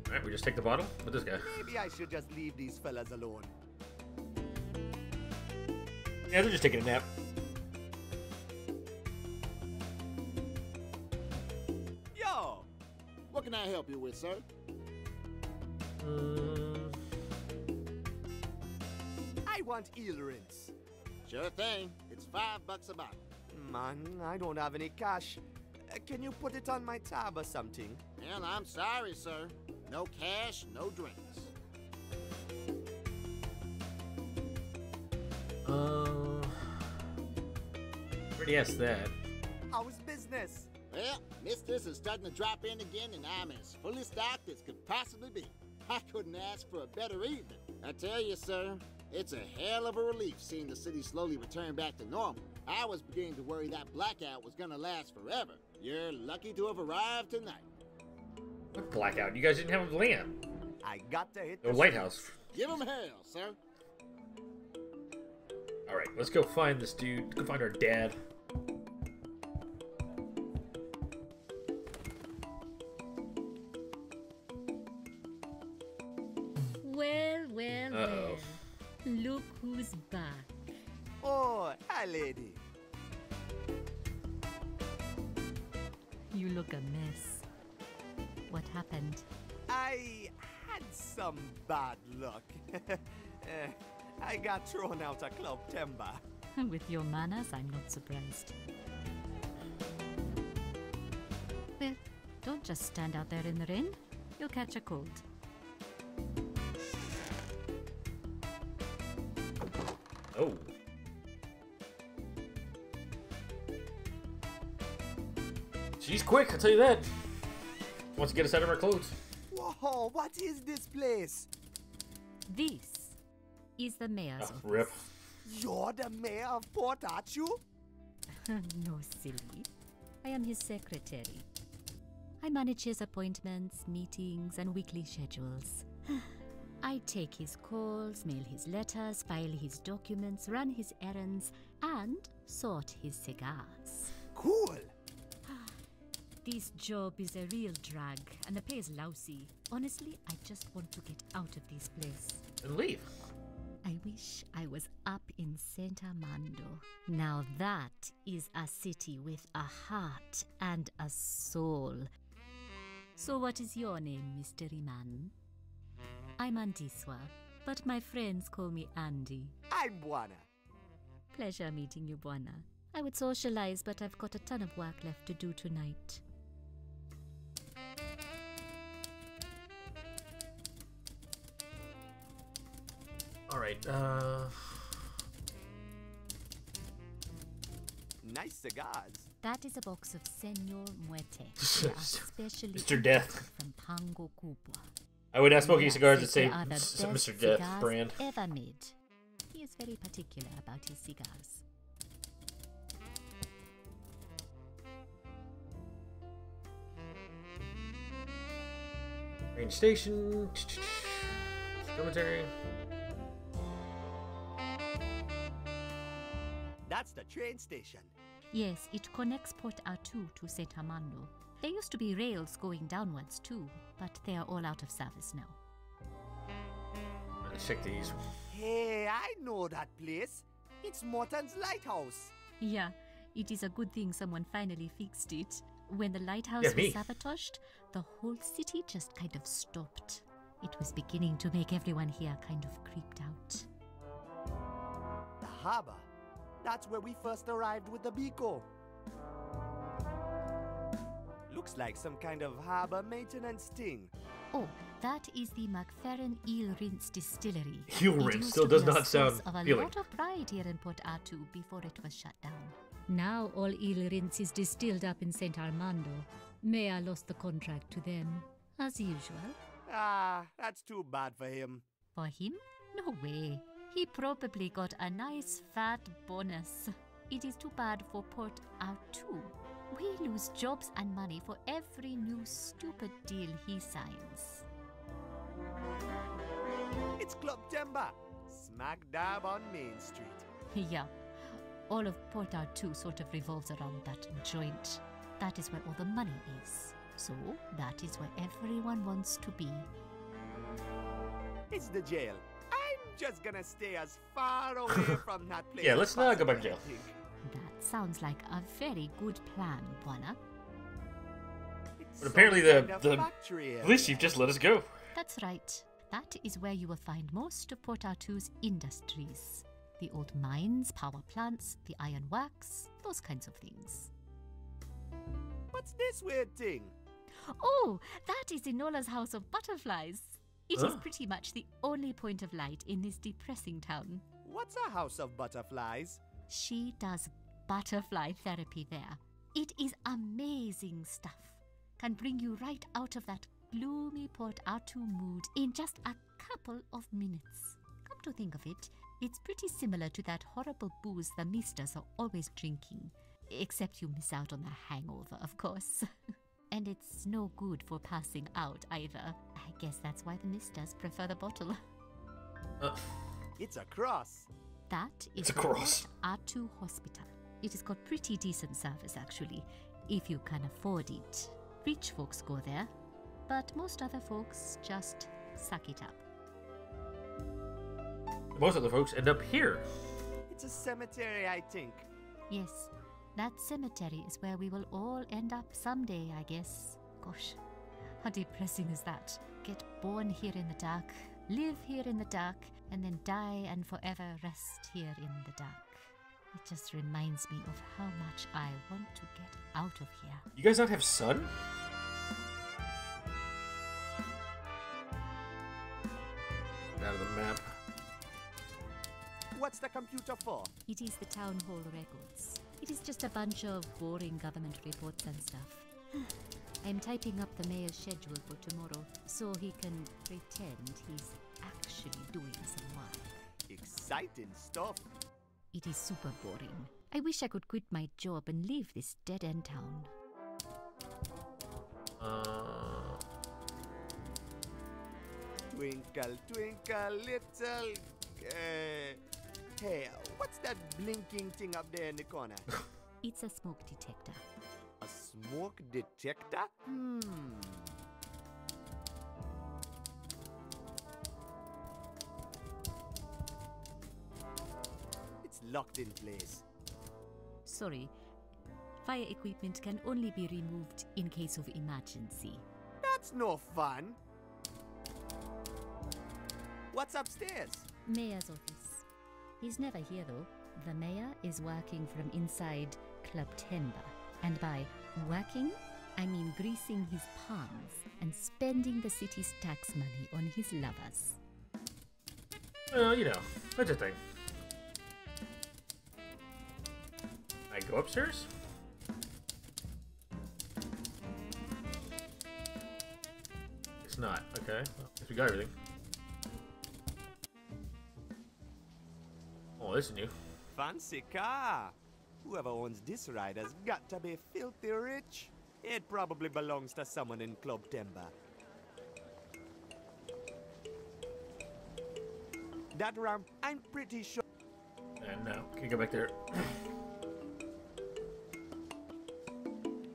Alright, we just take the bottle with this guy. Maybe I should just leave these fellas alone. Yeah, they're just taking a nap. Yo! What can I help you with, sir? I want eel rinse. Sure thing. It's $5 a bottle. Man, I don't have any cash. Can you put it on my tab or something? Well, I'm sorry, sir. No cash, no drinks. Already asked that. How's business? Well, misters is starting to drop in again, and I'm as fully stocked as could possibly be. I couldn't ask for a better evening. I tell you, sir, it's a hell of a relief seeing the city slowly return back to normal. I was beginning to worry that blackout was gonna last forever. You're lucky to have arrived tonight. What blackout? You guys didn't have a lamp. I got to hit No the lighthouse. Give 'em hell, sir. Alright, let's go find this dude. Let's go find our dad. Well, well, Uh-oh. well. Look who's back. Oh, hi, lady. You look a mess. What happened? I had some bad luck. I got thrown out of Club Timber. With your manners, I'm not surprised. Well, don't just stand out there in the rain. You'll catch a cold. Oh. She's quick, I'll tell you that. Wants to get us out of our clothes. Whoa, what is this place? This is the mayor's office. Rip. You're the mayor of Port Arthur? No, silly. I am his secretary. I manage his appointments, meetings, and weekly schedules. I take his calls, mail his letters, file his documents, run his errands, and sort his cigars. Cool. This job is a real drag, and the pay is lousy. Honestly, I just want to get out of this place. And leave. I wish I was up in Saint Armando. Now that is a city with a heart and a soul. So what is your name, Mystery Man? I'm Andiswa, but my friends call me Andy. I'm Buana. Pleasure meeting you, Buana. I would socialize, but I've got a ton of work left to do tonight. Alright, Nice cigars. That is a box of Senor Muerte. They are specially Mr. Death. from Pango Kubwa. I would not smoking cigars that They say are the best Mr. Death cigars brand. ever made. He is very particular about his cigars. Range station. Commentary. That's the train station. Yes, it connects Port Artoo to Saint Armando. There used to be rails going downwards too, but they are all out of service now. Let's check these. Hey, I know that place. It's Morton's Lighthouse. Yeah, it is a good thing someone finally fixed it. When the lighthouse Yeah, me. was sabotaged, the whole city just kind of stopped. It was beginning to make everyone here kind of creeped out. The harbor. That's where we first arrived with the Biko. Looks like some kind of harbor maintenance thing. Oh, that is the McFerrin Eel Rinse Distillery. Eel It Rinse used still to be does a not sound source of a appealing. lot of pride here in Port Artoo before it was shut down. Now all eel rinse is distilled up in Saint Armando. Mayor lost the contract to them, as usual. Ah, that's too bad for him. For him? No way. He probably got a nice fat bonus. It is too bad for Port Artoo. We lose jobs and money for every new stupid deal he signs. It's Club Timber, smack dab on Main Street. Yeah, all of Port Artoo sort of revolves around that joint. That is where all the money is. So that is where everyone wants to be. It's the jail. I'm just gonna stay as far away from that place. Yeah, as let's not go back to possible, jail. I think. That sounds like a very good plan, Buana. It's But apparently some kind the of factory area. police chief just let us go. That's right. That is where you will find most of Port Artoo's industries. The old mines, power plants, the iron works, those kinds of things. What's this weird thing? Oh, that is Enola's House of Butterflies. It is Huh? pretty much the only point of light in this depressing town. What's a house of butterflies? She does butterfly therapy there. It is amazing stuff. Can bring you right out of that gloomy Port Artoo mood in just a couple of minutes. Come to think of it, it's pretty similar to that horrible booze the Misters are always drinking. Except you miss out on the hangover, of course. And it's no good for passing out either. I guess that's why the Misters prefer the bottle. It's a cross. That is It's a the cross. Port Artoo Hospital. It has got pretty decent service, actually, if you can afford it. Rich folks go there, but most other folks just suck it up. Most other folks end up here. It's a cemetery, I think. Yes, that cemetery is where we will all end up someday, I guess. Gosh, how depressing is that? Get born here in the dark, live here in the dark, and then die and forever rest here in the dark. It just reminds me of how much I want to get out of here. You guys not have sun? Out of the map. What's the computer for? It is the town hall records. It is just a bunch of boring government reports and stuff. I'm typing up the mayor's schedule for tomorrow so he can pretend he's actually doing some work. Exciting stuff. It is super boring. I wish I could quit my job and leave this dead-end town. Twinkle, twinkle, little... hey, what's that blinking thing up there in the corner? It's a smoke detector. A Smoke detector? It's locked in place. Sorry. Fire equipment can only be removed in case of emergency. That's no fun. What's upstairs? Mayor's office. He's never here though. The mayor is working from inside Club Timber. And by working, I mean greasing his palms and spending the city's tax money on his lovers. Well, you know, that's a thing. I go upstairs? It's not. Okay. Well, guess we got everything. Oh, this is new. Fancy car. Whoever owns this ride has got to be filthy rich. It probably belongs to someone in Club Timber. That ramp, I'm pretty sure. And now, can you go back there?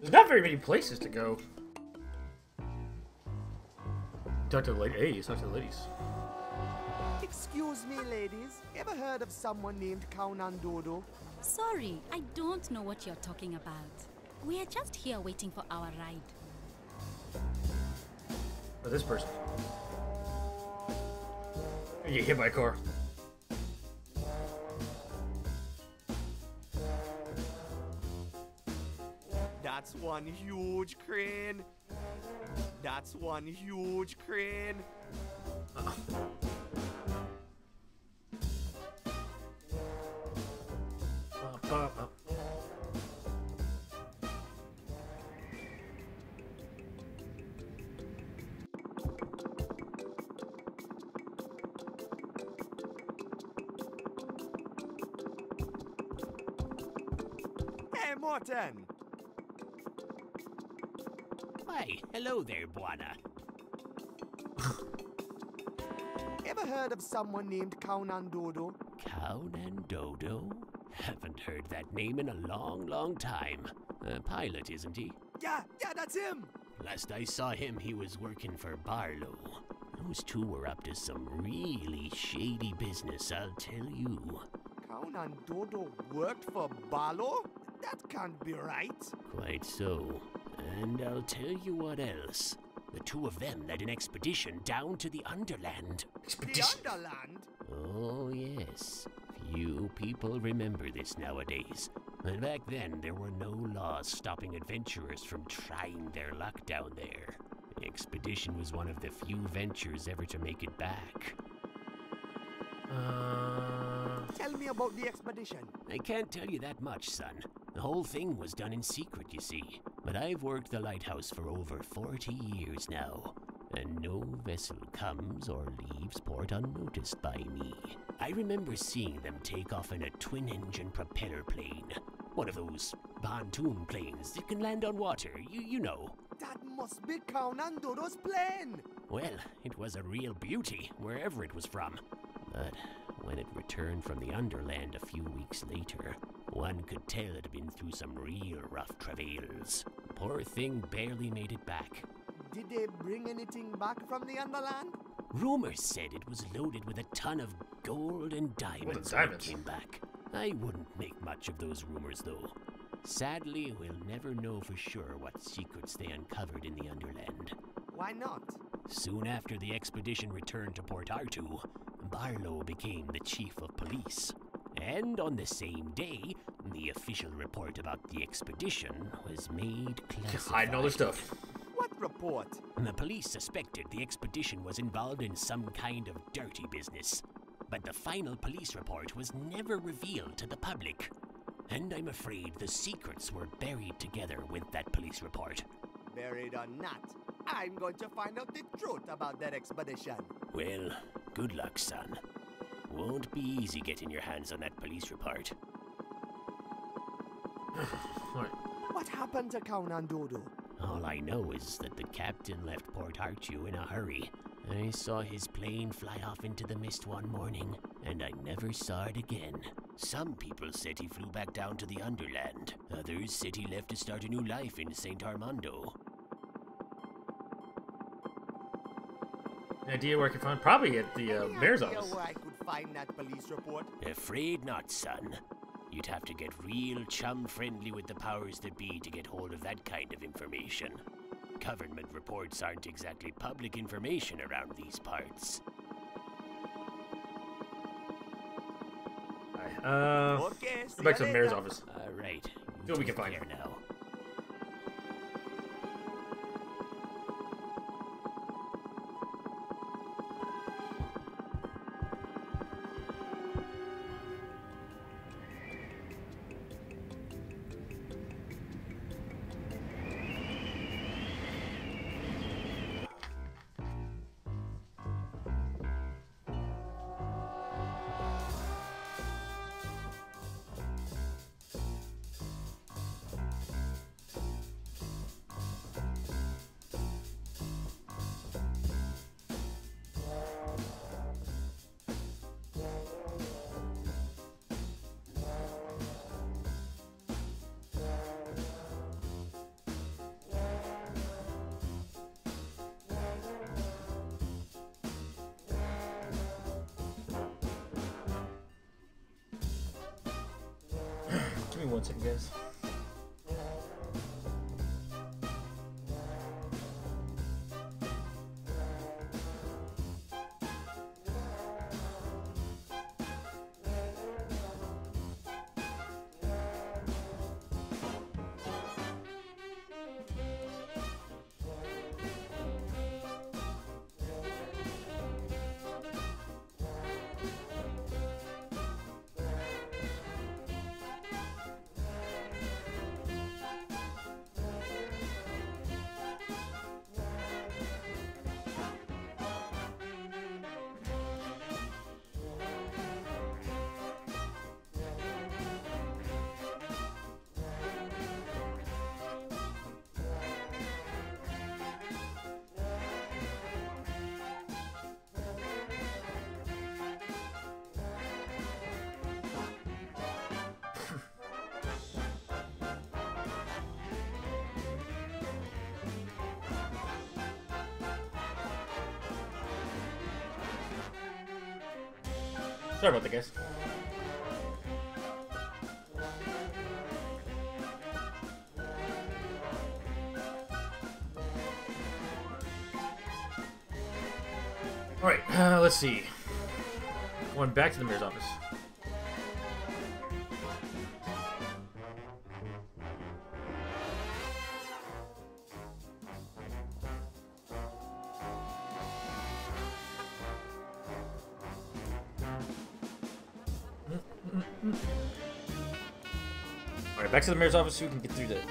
There's not very many places to go. Talk to the lady. Hey, talk to the ladies. Excuse me, ladies. Ever heard of someone named Kaunan Dodo? Sorry, I don't know what you're talking about. We are just here waiting for our ride. Oh, this person. You get hit by a car. That's one huge crane. That's one huge crane. Hey, Morton! Why, hello there, Buana. Ever heard of someone named Kaunan Dodo? Kaunan Dodo? Haven't heard that name in a long, long time. A pilot, isn't he? Yeah, that's him! Last I saw him, he was working for Barlow. Those two were up to some really shady business, I'll tell you. Kaunan Dodo worked for Barlow? That can't be right. Quite so. And I'll tell you what else. The two of them led an expedition down to the Underland. The Underland? Oh, yes. Few people remember this nowadays. But back then, there were no laws stopping adventurers from trying their luck down there. The expedition was one of the few ventures ever to make it back. Tell me about the expedition. I can't tell you that much, son. The whole thing was done in secret, you see. But I've worked the lighthouse for over 40 years now, and no vessel comes or leaves port unnoticed by me. I remember seeing them take off in a twin-engine propeller plane. One of those pontoon planes that can land on water, you know. That must be Kaunan Dodo's plane! Well, it was a real beauty, wherever it was from. But when it returned from the Underland a few weeks later, one could tell it had been through some real rough travails. Poor thing barely made it back. Did they bring anything back from the Underland? Rumors said it was loaded with a ton of gold and diamonds when it came back. I wouldn't make much of those rumors, though. Sadly, we'll never know for sure what secrets they uncovered in the Underland. Why not? Soon after the expedition returned to Port Artoo, Barlow became the chief of police. And on the same day, the official report about the expedition was made classified. Hiding all their stuff. What report? The police suspected the expedition was involved in some kind of dirty business. But the final police report was never revealed to the public. And I'm afraid the secrets were buried together with that police report. Buried or not, I'm going to find out the truth about that expedition. Well, good luck, son. Won't be easy getting your hands on that police report. What happened to Kaunan Dodo? All I know is that the captain left Port Artoo in a hurry. I saw his plane fly off into the mist one morning, and I never saw it again. Some people said he flew back down to the Underland. Others said he left to start a new life in St. Armando. An idea where I can find? Probably at the mayor's Idea office. where I could find that police report? Afraid not, son. You'd have to get real chum-friendly with the powers that be to get hold of that kind of information. Government reports aren't exactly public information around these parts. Okay, go back to the mayor's office. All right. See what we can find here now. Give me 1 second, guys. Sorry about that, guys. Alright, let's see. Going back to the mayor's office. Alright, back to the mayor's office so we can get through that.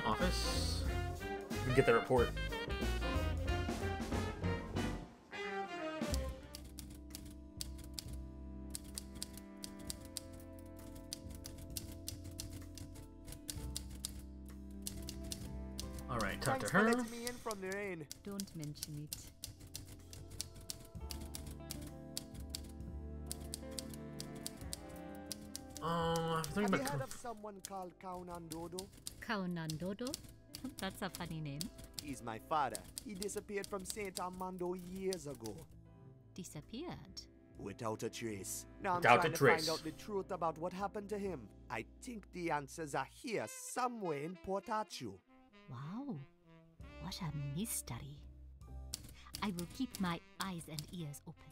Office. We can get the report. Alright, talk to Thanks for her. letting me in from the rain. Don't mention it. I'm thinking Have you about heard of someone called Kaunandodo? Kaunandodo? That's a funny name. He's my father. He disappeared from St. Armando years ago. Disappeared? Without a trace. Now I'm Without trying a to trace. find out the truth about what happened to him. I think the answers are here somewhere in Port Arthur. Wow. What a mystery. I will keep my eyes and ears open.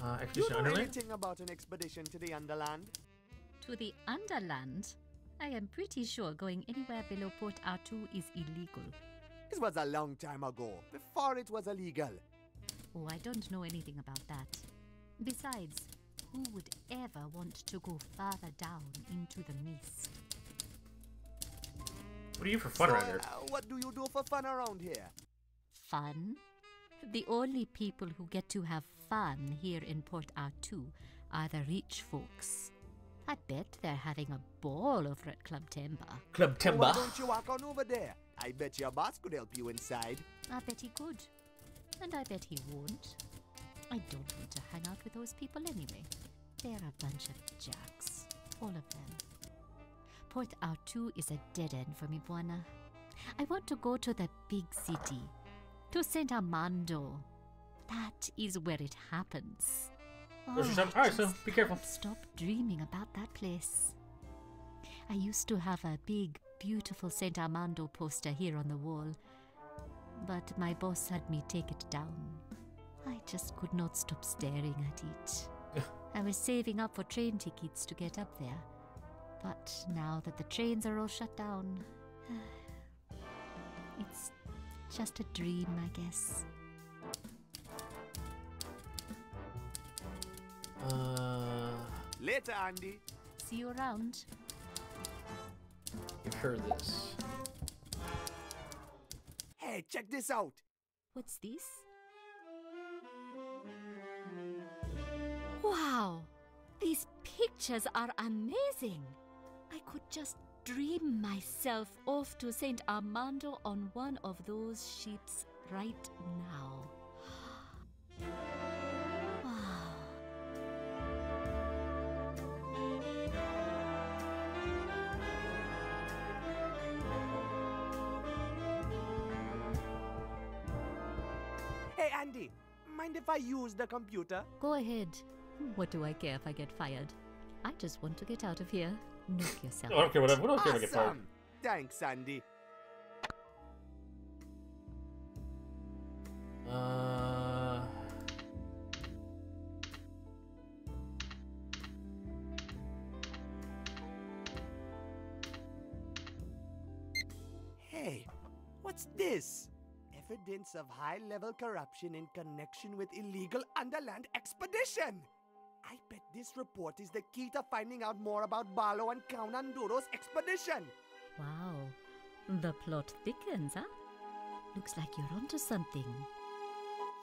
Do you Expedition know Underland? anything about an expedition to the Underland? To the Underland? I am pretty sure going anywhere below Port Arthur is illegal. This was a long time ago, before it was illegal. Oh, I don't know anything about that. Besides, who would ever want to go farther down into the mist? What do you do for fun So, around here? what do you do for fun around here? Fun? The only people who get to have fun here in Port Arthur are the rich folks. I bet they're having a ball over at Club Timber. Club Timber. Why don't you walk on over there? I bet your boss could help you inside. I bet he could. And I bet he won't. I don't want to hang out with those people anyway. They're a bunch of jacks. All of them. Port Artoo is a dead end for me, Buana. I want to go to the big city. To Saint Armando. That is where it happens. Alright, so be careful. Stop dreaming about that place. I used to have a big, beautiful Saint Armando poster here on the wall, but my boss had me take it down. I just could not stop staring at it. I was saving up for train tickets to get up there, but now that the trains are all shut down, it's just a dream, I guess. Later, Andy. See you around. You've heard this. Hey, check this out. What's this? Wow! These pictures are amazing! I could just dream myself off to Saint Armando on one of those ships right now. Hey, Andy, mind if I use the computer? Go ahead. What do I care if I get fired? I just want to get out of here. Knock yourself. I don't care what I don't care if I get fired. Awesome. Thanks, Andy. Hey, what's this? Evidence of high-level corruption in connection with illegal underland expedition. I bet this report is the key to finding out more about Barlow and Count Andoro's expedition. Wow. The plot thickens, huh? Looks like you're onto something.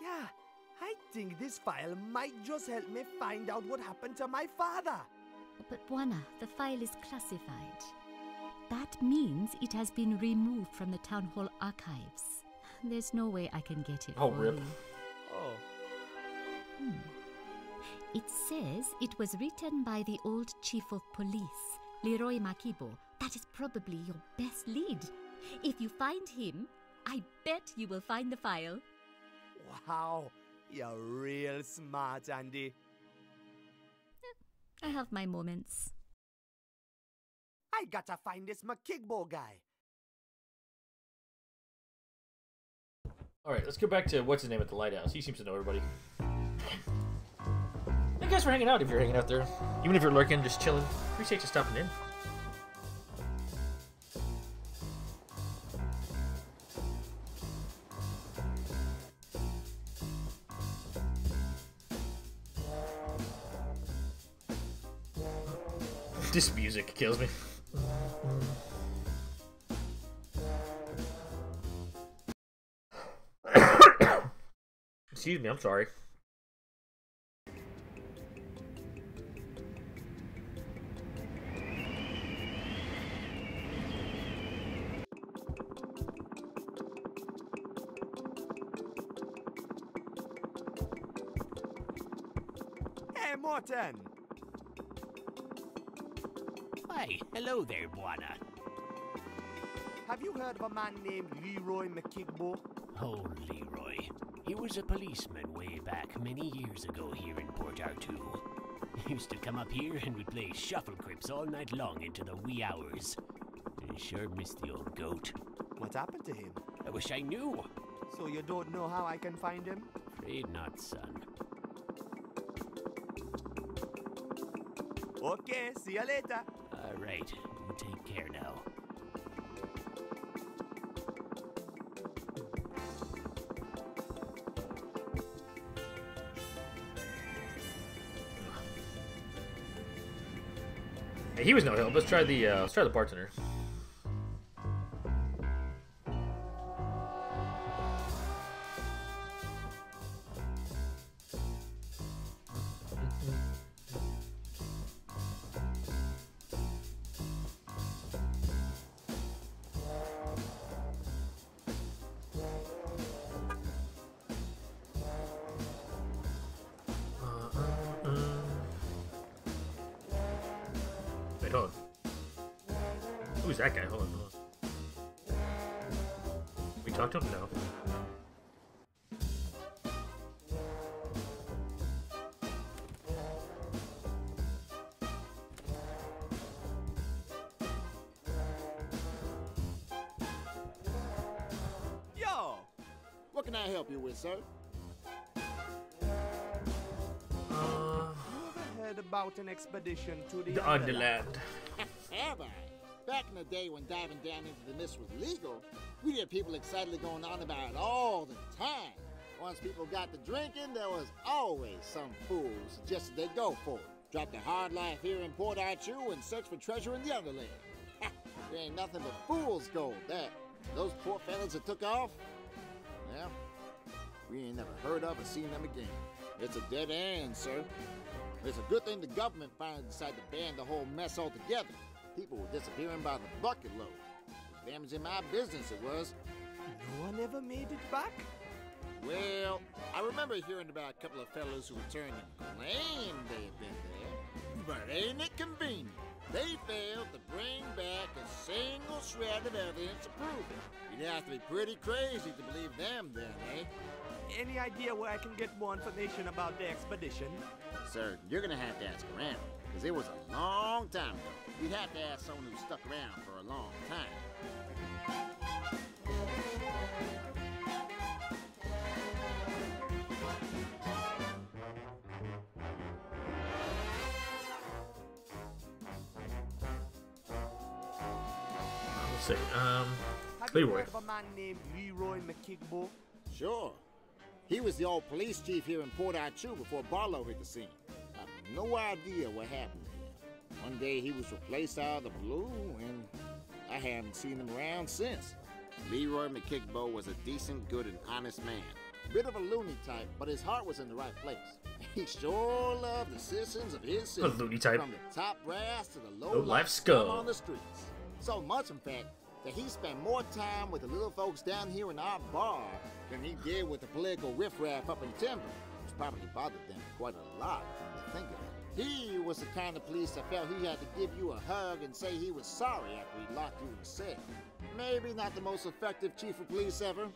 Yeah, I think this file might just help me find out what happened to my father. But Buana, the file is classified. That means it has been removed from the Town Hall archives. There's no way I can get it. Oh, for rip. you. Oh. It says it was written by the old chief of police, Leroy Makibo. That is probably your best lead. If you find him, I bet you will find the file. Wow, you're real smart, Andy. I have my moments. I gotta find this Makigbo guy. Alright, let's go back to what's his name at the lighthouse. He seems to know everybody. Thank you guys for hanging out if you're hanging out there. Even if you're lurking, just chilling. Appreciate you stopping in. This music kills me. Excuse me, I'm sorry. Hey, Morton! Why, hello there, Buana. Have you heard of a man named Leroy Makigbo? Oh, Leroy. He was a policeman way back many years ago here in Port Artoo. He used to come up here and would play shuffle crips all night long into the wee hours. I sure miss the old goat. What happened to him? I wish I knew. So you don't know how I can find him? Afraid not, son. Okay, see you later. All right, you take care now. Hey, he was no help. Let's try the bartender. Wait, hold on. Who's that guy? Hold on. We talked to him? No. Yo! What can I help you with, sir? You ever heard about an expedition to the The Underland. Have I? Back in the day when diving down into the mist was legal, we had people excitedly going on about it all the time. Once people got to drinking, there was always some fool who suggested they go for it. Drop the hard life here in Port Arthur and search for treasure in the Underland. There ain't nothing but fool's gold, that. Those poor fellas that took off, well, we ain't never heard of or seen them again. It's a dead end, sir. It's a good thing the government finally decided to ban the whole mess altogether. People were disappearing by the bucket load. It was damaging my business, it was. No one ever made it back? Well, I remember hearing about a couple of fellows who returned and claimed they had been there. But ain't it convenient? They failed to bring back a single shred of evidence to prove it. You'd have to be pretty crazy to believe them then, eh? Any idea where I can get more information about the expedition? Sir, you're gonna have to ask around, because it was a long time ago. You'd have to ask someone who stuck around for a long time. Let's see. Have Leroy. you heard of a man named Leroy McKigbo? Sure. He was the old police chief here in Port Arthur before Barlow hit the scene. I have no idea what happened to him. One day he was replaced out of the blue, and I haven't seen him around since. Leroy McKigbo was a decent, good, and honest man. Bit of a loony type, but his heart was in the right place. He sure loved the citizens of his city. loony type. From the top brass to the Low-life low-life scum. scum on the streets. So much, in fact, that he spent more time with the little folks down here in our bar than he did with the political riffraff up in Timber, which probably bothered them quite a lot when they think of it. He was the kind of police that felt he had to give you a hug and say he was sorry after he locked you in the cell. Maybe not the most effective chief of police ever,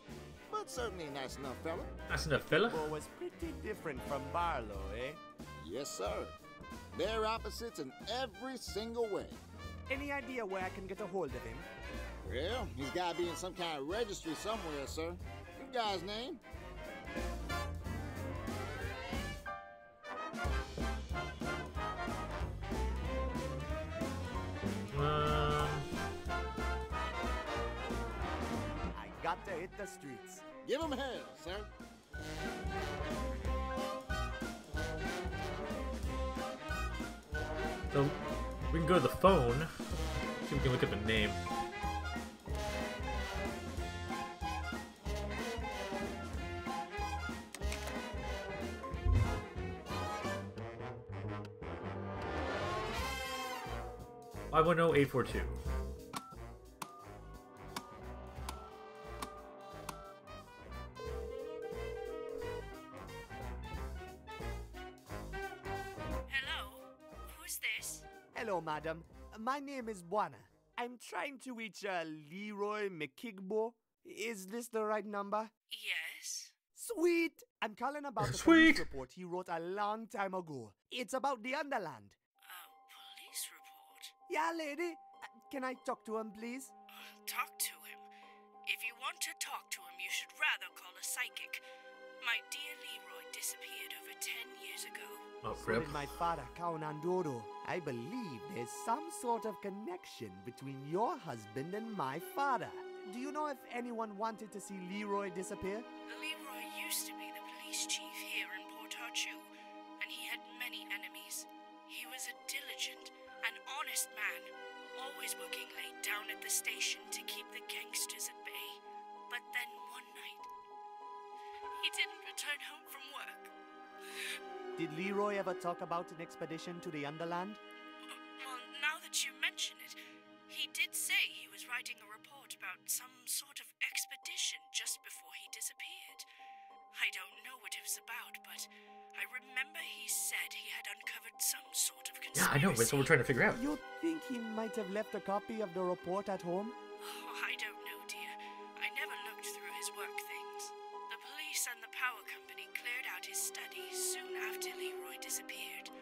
but certainly a nice enough fella. Nice enough fella. Well, was pretty different from Barlow, eh? Yes, sir. They're opposites in every single way. Any idea where I can get a hold of him? Well, he's got to be in some kind of registry somewhere, sir. Your guy's name? I got to hit the streets. Give him hell, sir. So we can go to the phone. See if we can look at the name. I 510-842. Hello, madam. My name is Buana. I'm trying to reach Leroy McKigbo. Is this the right number? Yes. Sweet! I'm calling about a Sweet. police report he wrote a long time ago. It's about the Underland. Police report? Yeah, lady. Can I talk to him, please? Talk to him. If you want to talk to him, you should rather call a psychic. My dear Leroy disappeared over 10 years ago. Oh, So did my father, Kaunandoro. I believe there's some sort of connection between your husband and my father. Do you know if anyone wanted to see Leroy disappear? Leroy used to be the police chief here in Port Arthur, and he had many enemies. He was a diligent and honest man, always working late down at the station to keep the gangsters at bay. But then one night, he didn't return home from work. Did Leroy ever talk about an expedition to the Underland? Well, now that you mention it, he did say he was writing a report about some sort of expedition just before he disappeared. I don't know what it was about, but I remember he said he had uncovered some sort of conspiracy. Yeah, I know. That's what we're trying to figure out. You think he might have left a copy of the report at home? Oh, I don't know, dear. I never looked through his work things. The police and the power company cleared out his study soon after Leroy disappeared.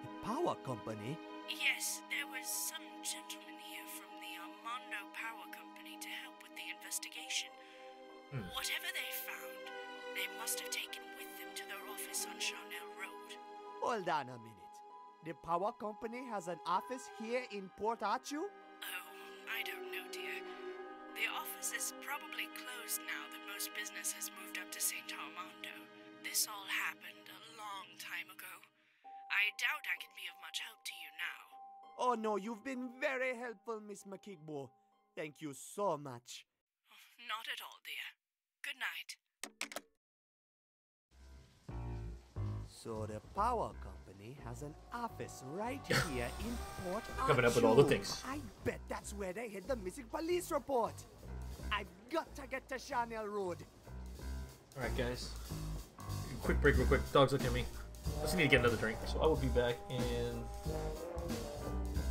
The power company? Yes, there was some gentleman here from the Armando Power Company to help with the investigation. Whatever they found, they must have taken with them to their office on Charnel Road. Hold on a minute. The power company has an office here in Port Arthur? Oh, I don't know, dear. The office is probably closed now that most business has moved up to St. Armando. This all happened a long time ago. I doubt I can be of much help to you now. Oh no, you've been very helpful, Miss McKigbo. Thank you so much. Not at all, dear. Good night. So the power company has an office right here in Port Arthur. Coming up with all the things. I bet that's where they hid the missing police report. I've got to get to Charnel Road. Alright, guys. Quick break, real quick. Dog's looking at me. I just need to get another drink. So I will be back in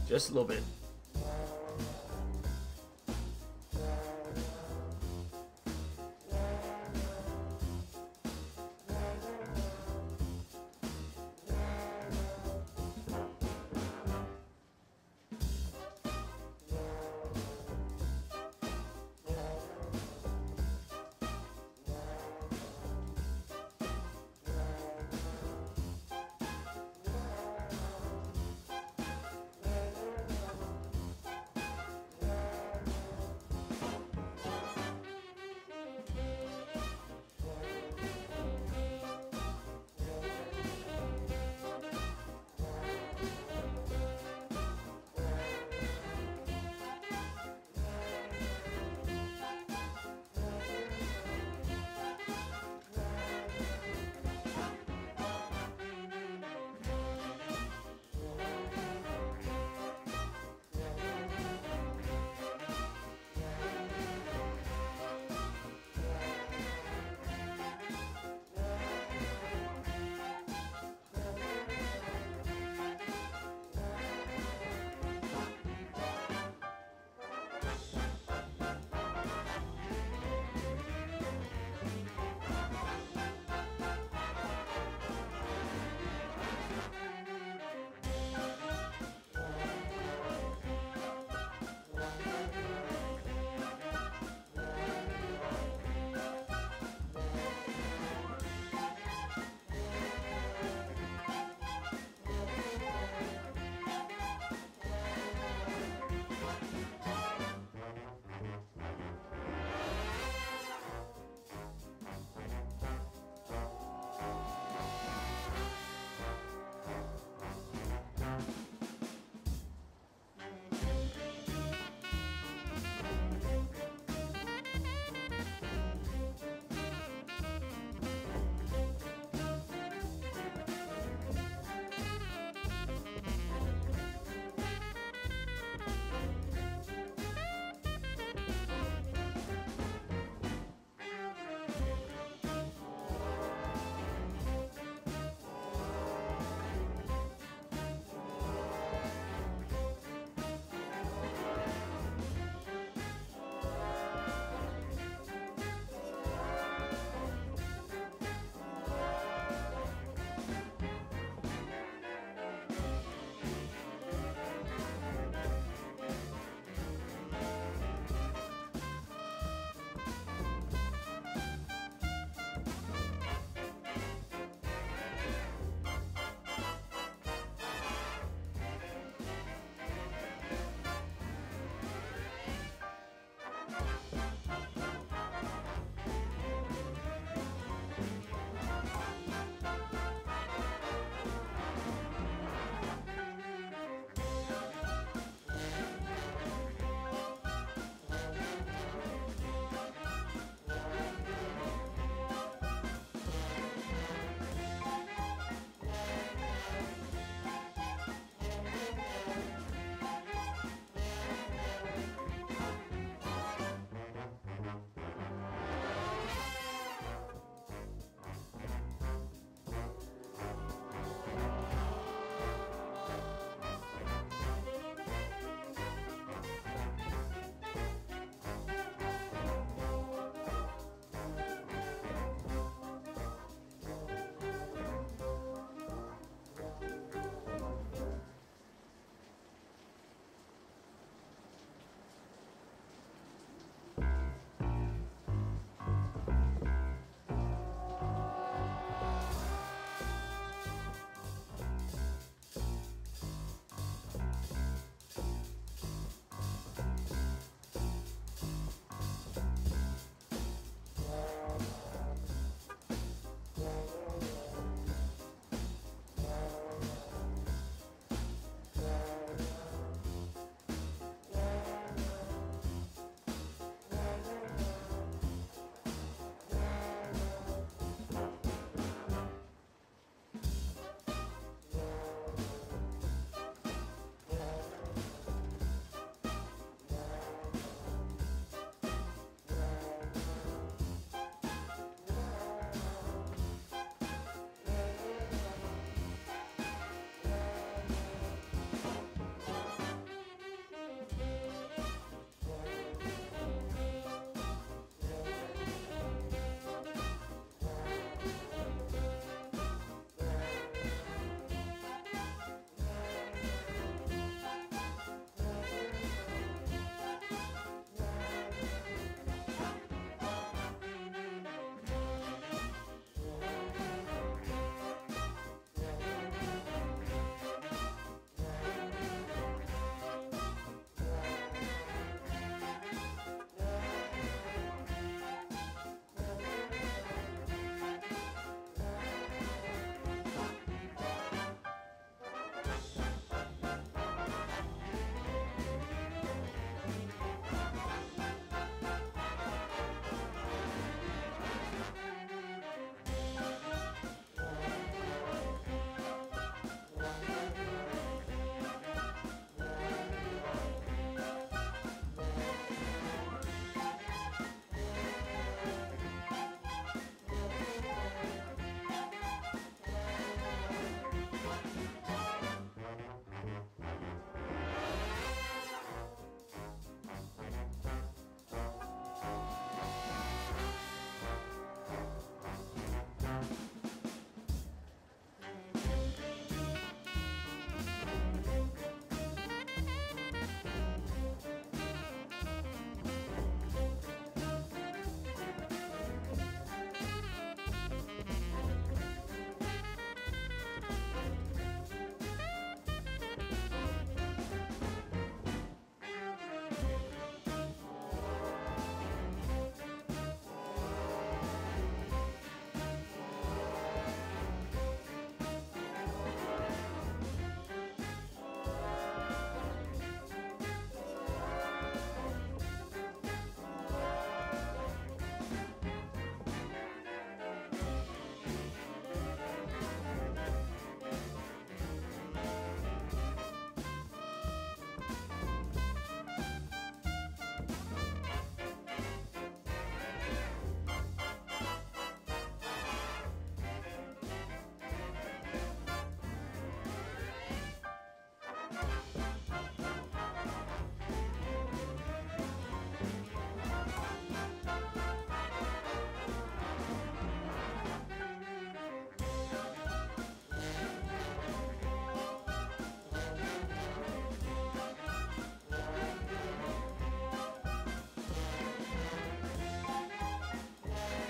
just a little bit.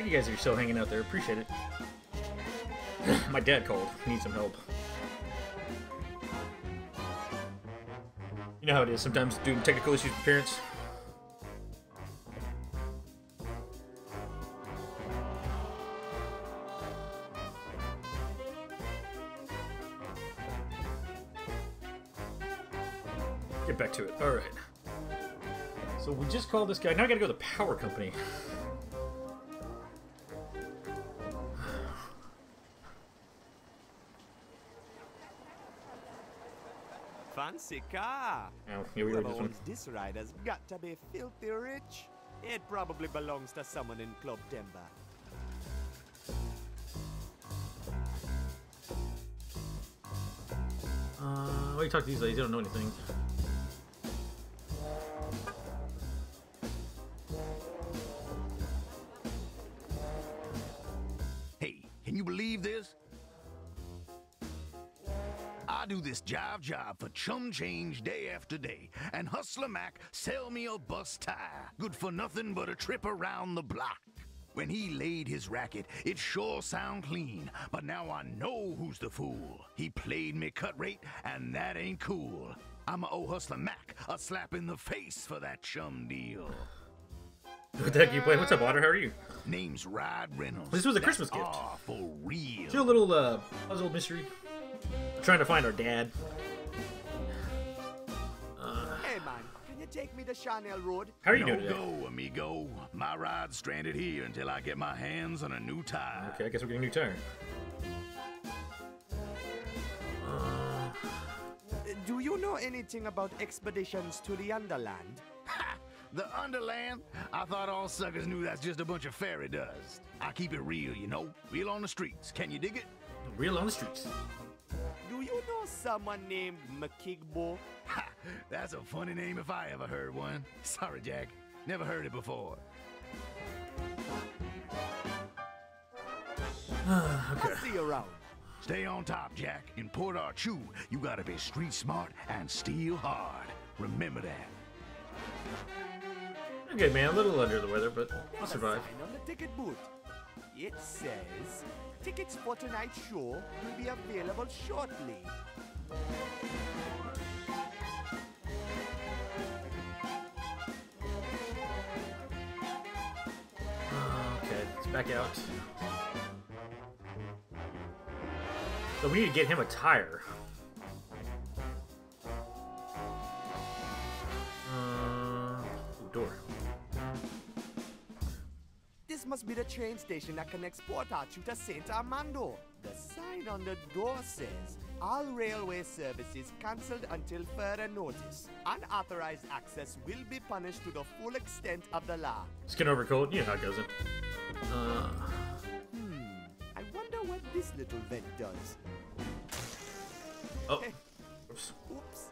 you guys are still hanging out there. Appreciate it. My dad called. Need some help. You know how it is sometimes due to technical issues with parents. Get back to it. Alright. So we just called this guy. Now I gotta go to the power company. Fancy car. Oh, here we go. Whoever owns this ride has got to be filthy rich. It probably belongs to someone in Club Timber. Why do you talk to these ladies? They don't know anything. Hey, can you believe this? I do this jive job for chum change day after day, and Hustler Mac sell me a bust tire, good for nothing but a trip around the block. When he laid his racket, it sure sound clean, but now I know who's the fool. He played me cut rate, and that ain't cool. I'ma owe Hustler Mac a slap in the face for that chum deal. What the heck are you playing? What's up, Otter? How are you? Name's Rod Reynolds. This was a Christmas gift. For real. It's a little puzzle mystery. I'm trying to find our dad. Hey man, can you take me to Chanel Road? How are you doing No today? go, amigo. My ride's stranded here until I get my hands on a new tire. Okay, I guess we're getting a new tire. Do you know anything about expeditions to the Underland? The Underland? I thought all suckers knew that's just a bunch of fairy dust. I keep it real, you know? Real on the streets. Can you dig it? Real on the streets. Do you know someone named McKigbo? Ha! That's a funny name if I ever heard one. Sorry, Jack. Never heard it before. I'll see you around. Stay on top, Jack. In Port Arthur, you gotta be street smart and steal hard. Remember that. Okay, man, a little under the weather, but I'll survive. Sign on the ticket booth. It says tickets for tonight's show will be available shortly. Okay, let's back out. So we need to get him a tire. Door. This must be the train station that connects Port Arthur to St. Armando. The sign on the door says, all railway services cancelled until further notice. Unauthorized access will be punished to the full extent of the law. Skin over cold, you know how it goes. I wonder what this little vent does. Oh. Oops. Oops.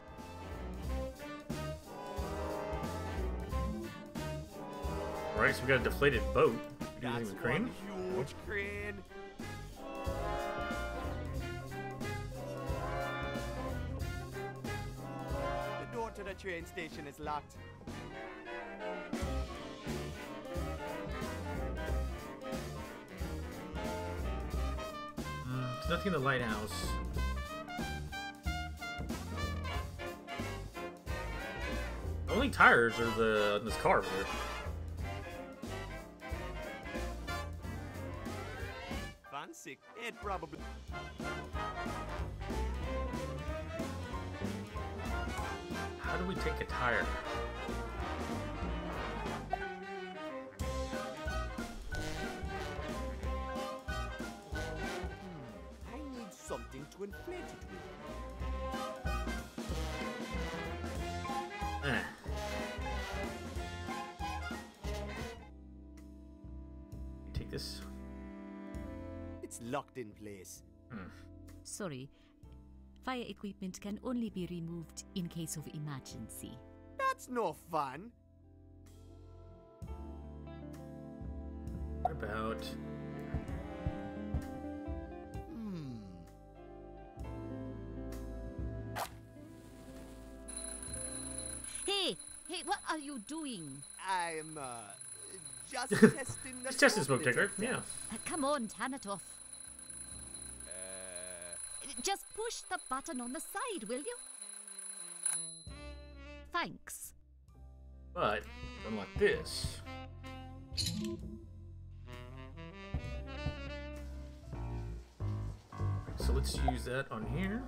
Alright, so we got a deflated boat. That's Using the crane? one huge crane. The door to the train station is locked. There's nothing in the lighthouse. The only tires are in this car over there. Fancy. It probably. How do we take a tire? I need something to inflate it with. Take this. It's locked in place. Sorry. Fire equipment can only be removed in case of emergency. That's no fun. What about... Hey! Hey, what are you doing? I'm, Just testing the Just testing smoke detector. detector, yeah. Come on, Tanatoff. Just push the button on the side, will you? Thanks. But, unlike this. So let's use that on here.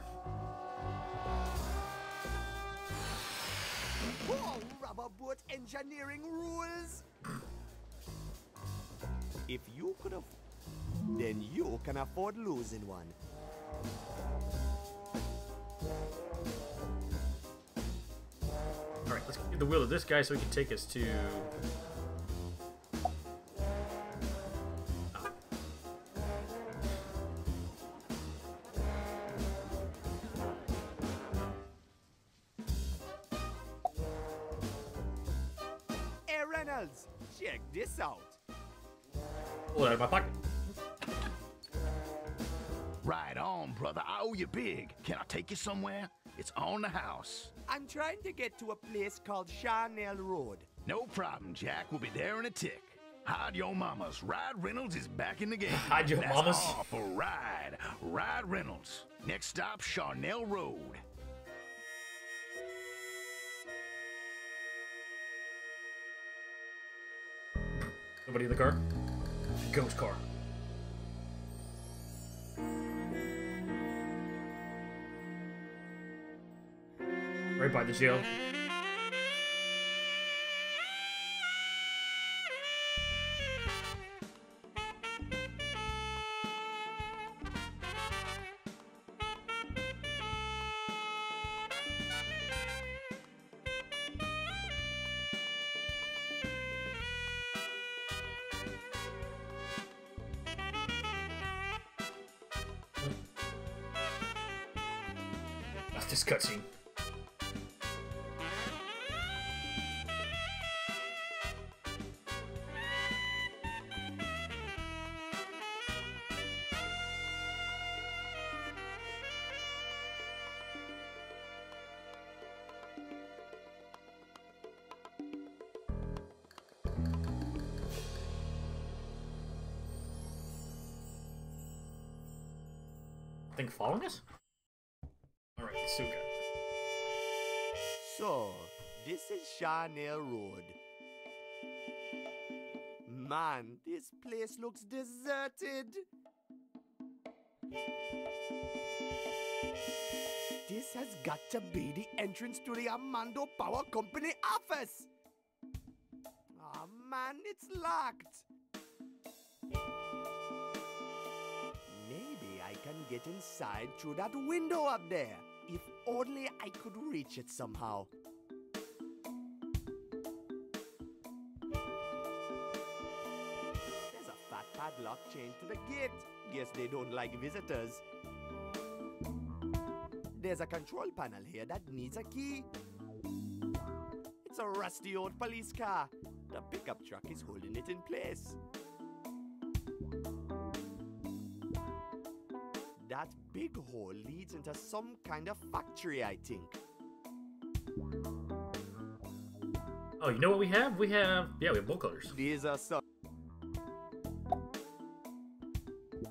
Oh, rubber boat engineering rules! If you could have, then you can afford losing one. Alright, let's get the wheel of this guy so he can take us to... Hey Reynolds, check this out. Pull it out of my pocket. Right on, brother. I owe you big. Can I take you somewhere? It's on the house. I'm trying to get to a place called Charnel Road. No problem, Jack. We'll be there in a tick. Hide your mamas. Ride Reynolds is back in the game. Hide your That's mamas? all for Ride. Ride Reynolds. Next stop, Charnel Road. Nobody in the car? Ghost car. Right by the jail. That's this cutscene. Think following us? Alright, Suga. So, this is Charnel Road. Man, this place looks deserted. This has got to be the entrance to the Armando Power Company office. Oh man, it's locked. Maybe I can get inside through that window up there. If only I could reach it somehow. There's a fat padlock chained to the gate. Guess they don't like visitors. There's a control panel here that needs a key. It's a rusty old police car. The pickup truck is holding it in place. That big hole leads into some kind of factory, I think. Oh, you know what we have? We have bolt cutters. These are some...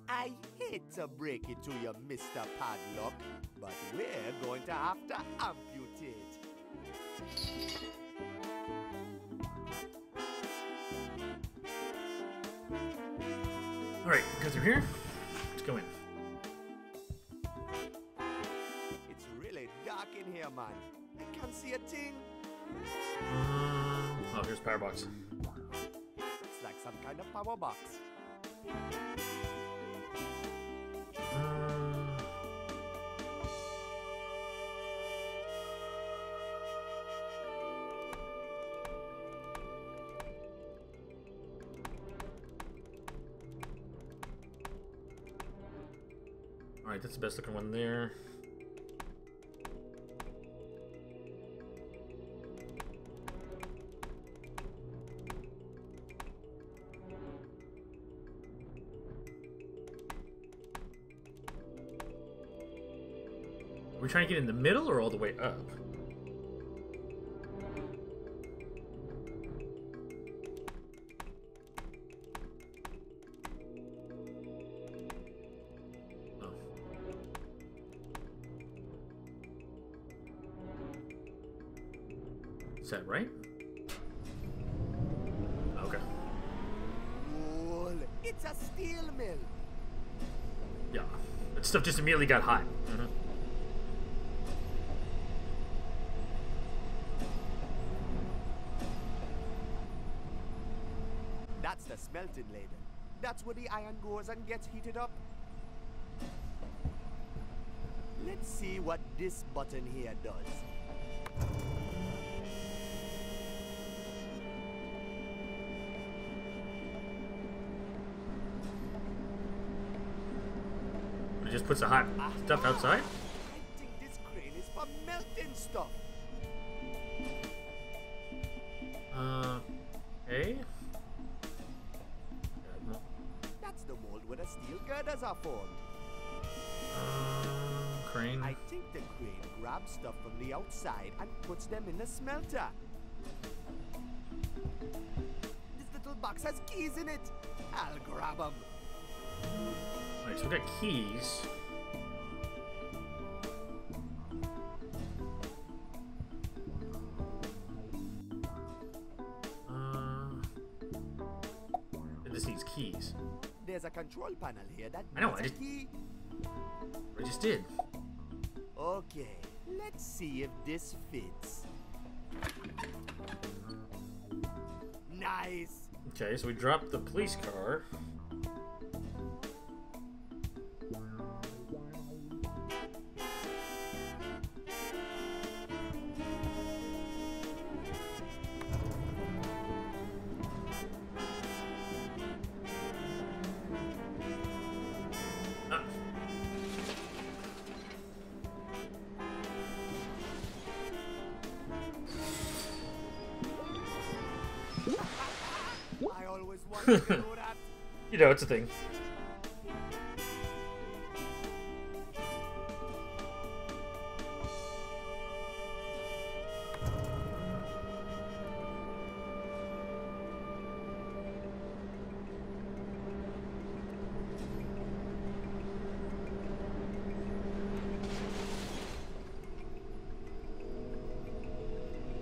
I hate to break it to you, Mr. Padlock, but we're going to have to amputate. Alright, go through here. Let's go in. It's really dark in here, man. I can't see a thing. Oh, here's power box. Looks like some kind of power box. Alright, that's the best looking one there. Are we trying to get in the middle or all the way up? Is that right? Okay. Cool. It's a steel mill. Yeah. That stuff just immediately got hot. Mm-hmm. That's the smelting ladle. That's where the iron goes and gets heated up. Let's see what this button here does. It just puts the hot stuff outside? I think this crane is for melting stuff. Okay. That's the mold where the steel girders are formed. Crane. I think the crane grabs stuff from the outside and puts them in the smelter. This little box has keys in it. I'll grab them. Alright, so we got keys. This needs keys. There's a control panel here that I know, needs a key. I just did. Okay, let's see if this fits. Nice. Okay, so we dropped the police car. I always wanted to know that. You know, it's a thing.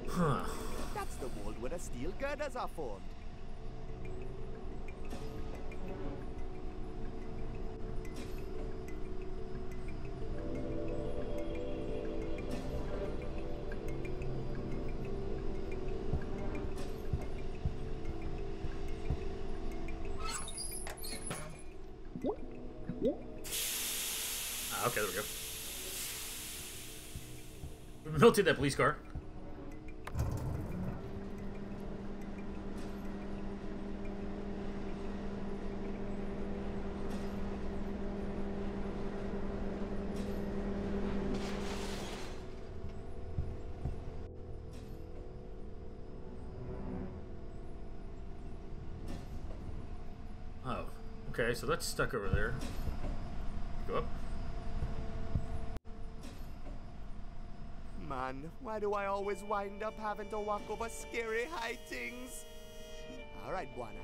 Huh. That's the mold where the steel girders are formed. Okay, there we go. We melted that police car. Oh, okay, so that's stuck over there. Go up. Man, why do I always wind up having to walk over scary high things? Alright, Buana,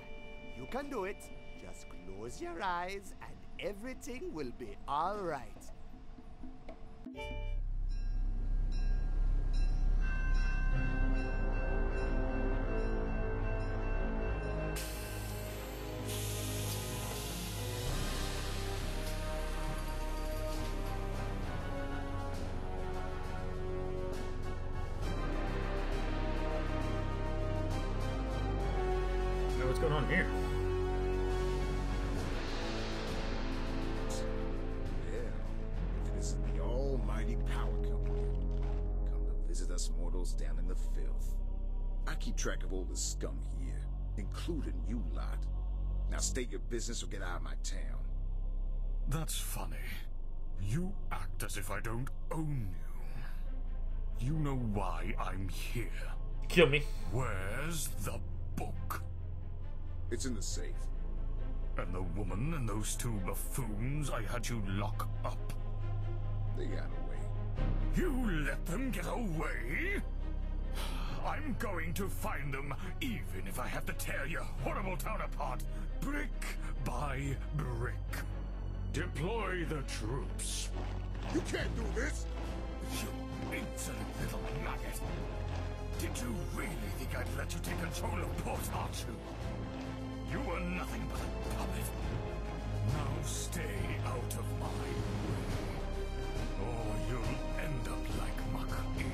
you can do it. Just close your eyes and everything will be alright. What's going on here? Yeah, if it isn't the almighty power company, come to visit us mortals down in the filth. I keep track of all the scum here, including you lot. Now state your business or get out of my town. That's funny. You act as if I don't own you. You know why I'm here. Kill me. Where's the book? It's in the safe. And the woman and those two buffoons I had you lock up? They got away. You let them get away? I'm going to find them, even if I have to tear your horrible town apart, brick by brick. Deploy the troops. You can't do this! You insolent little maggot. Did you really think I'd let you take control of Port Archu? You were nothing but a puppet. Now stay out of my way, or you'll end up like Makig.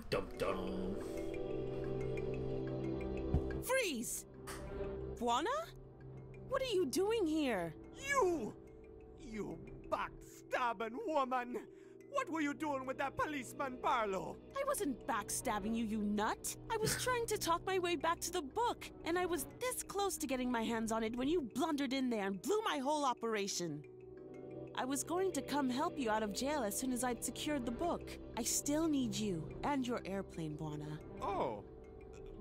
Dum dum. Freeze! Buona? What are you doing here? You backstabbing woman! What were you doing with that policeman, Barlow? I wasn't backstabbing you, you nut. I was trying to talk my way back to the book, and I was this close to getting my hands on it when you blundered in there and blew my whole operation. I was going to come help you out of jail as soon as I'd secured the book. I still need you and your airplane, Buona. Oh,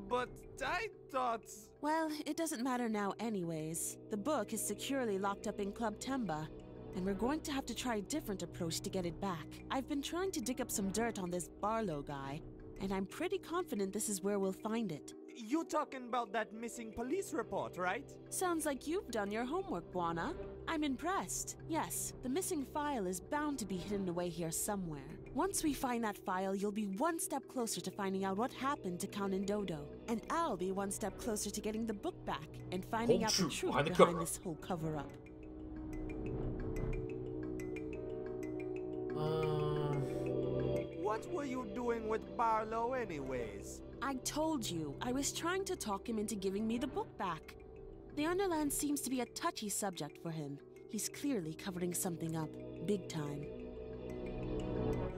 but I thought... Well, it doesn't matter now anyways. The book is securely locked up in Club Temba, and we're going to have to try a different approach to get it back. I've been trying to dig up some dirt on this Barlow guy, and I'm pretty confident this is where we'll find it. You talking about that missing police report, right? Sounds like you've done your homework, Buona. I'm impressed. Yes, the missing file is bound to be hidden away here somewhere. Once we find that file, you'll be one step closer to finding out what happened to Count and Dodo. And I'll be one step closer to getting the book back and finding out the truth behind this whole cover-up. What were you doing with Barlow anyways? I told you, I was trying to talk him into giving me the book back. The Underland seems to be a touchy subject for him. He's clearly covering something up, big time.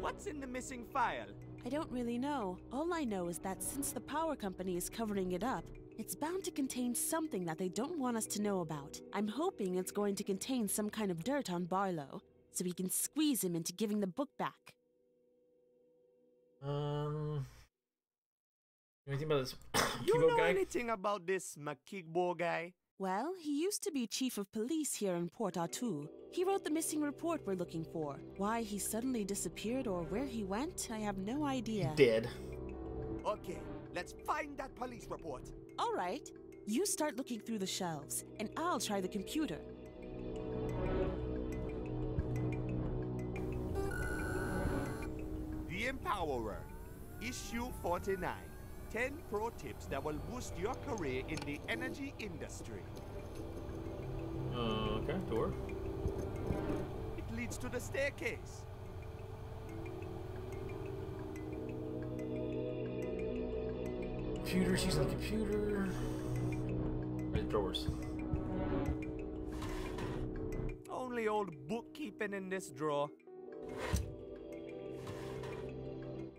What's in the missing file? I don't really know. All I know is that since the power company is covering it up, it's bound to contain something that they don't want us to know about. I'm hoping it's going to contain some kind of dirt on Barlow, so we can squeeze him into giving the book back. Anything about this You know guy? anything about this Makigbo guy? Well, he used to be chief of police here in Port Artu. He wrote the missing report we're looking for. Why he suddenly disappeared or where he went, I have no idea. Dead. Okay, let's find that police report. All right. You start looking through the shelves, and I'll try the computer. The Empowerer, issue 49. 10 pro tips that will boost your career in the energy industry. Okay, door. It leads to the staircase. Computer, she's on the computer. Where's the drawers? Only old bookkeeping in this drawer.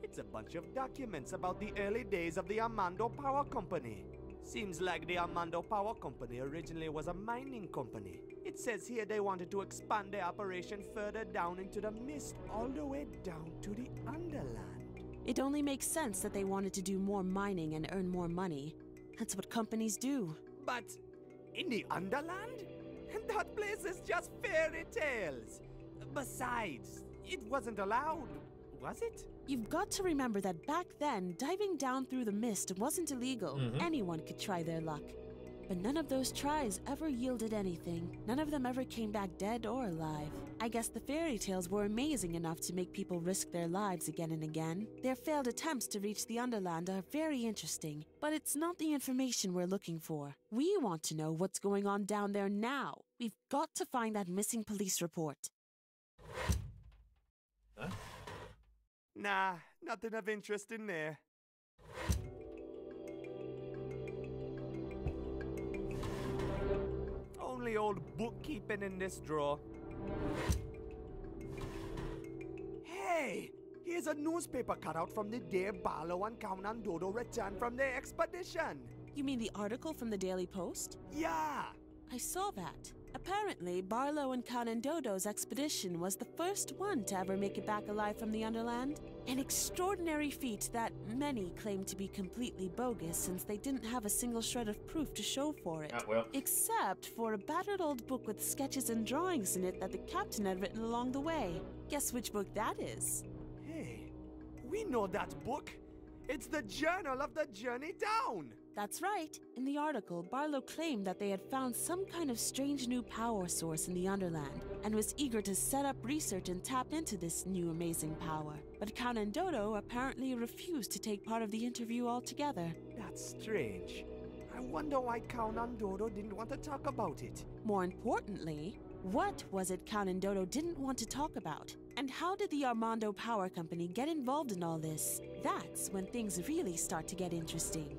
It's a bunch of documents about the early days of the Armando Power Company. Seems like the Armando Power Company originally was a mining company. It says here they wanted to expand their operation further down into the mist, all the way down to the Underland. It only makes sense that they wanted to do more mining and earn more money. That's what companies do. But in the Underland? That place is just fairy tales. Besides, it wasn't allowed, was it? You've got to remember that back then, diving down through the mist wasn't illegal. Anyone could try their luck. But none of those tries ever yielded anything. None of them ever came back dead or alive. I guess the fairy tales were amazing enough to make people risk their lives again and again. Their failed attempts to reach the Underland are very interesting, but it's not the information we're looking for. We want to know what's going on down there now. We've got to find that missing police report. Huh? Nah, nothing of interest in there. Only old bookkeeping in this drawer. Hey! Here's a newspaper cutout from the day Barlow and Count and Dodo returned from their expedition. You mean the article from the Daily Post? Yeah! I saw that. Apparently, Barlow and Count and Dodo's expedition was the first one to ever make it back alive from the Underland. An extraordinary feat that many claim to be completely bogus since they didn't have a single shred of proof to show for it. Except for a battered old book with sketches and drawings in it that the captain had written along the way. Guess which book that is? Hey, we know that book. It's the Journal of the Journey Down. That's right. In the article, Barlow claimed that they had found some kind of strange new power source in the Underland and was eager to set up research and tap into this new amazing power. But Count Dodo apparently refused to take part of the interview altogether. That's strange. I wonder why Count Dodo didn't want to talk about it. More importantly, what was it Count Dodo didn't want to talk about? And how did the Armando Power Company get involved in all this? That's when things really start to get interesting.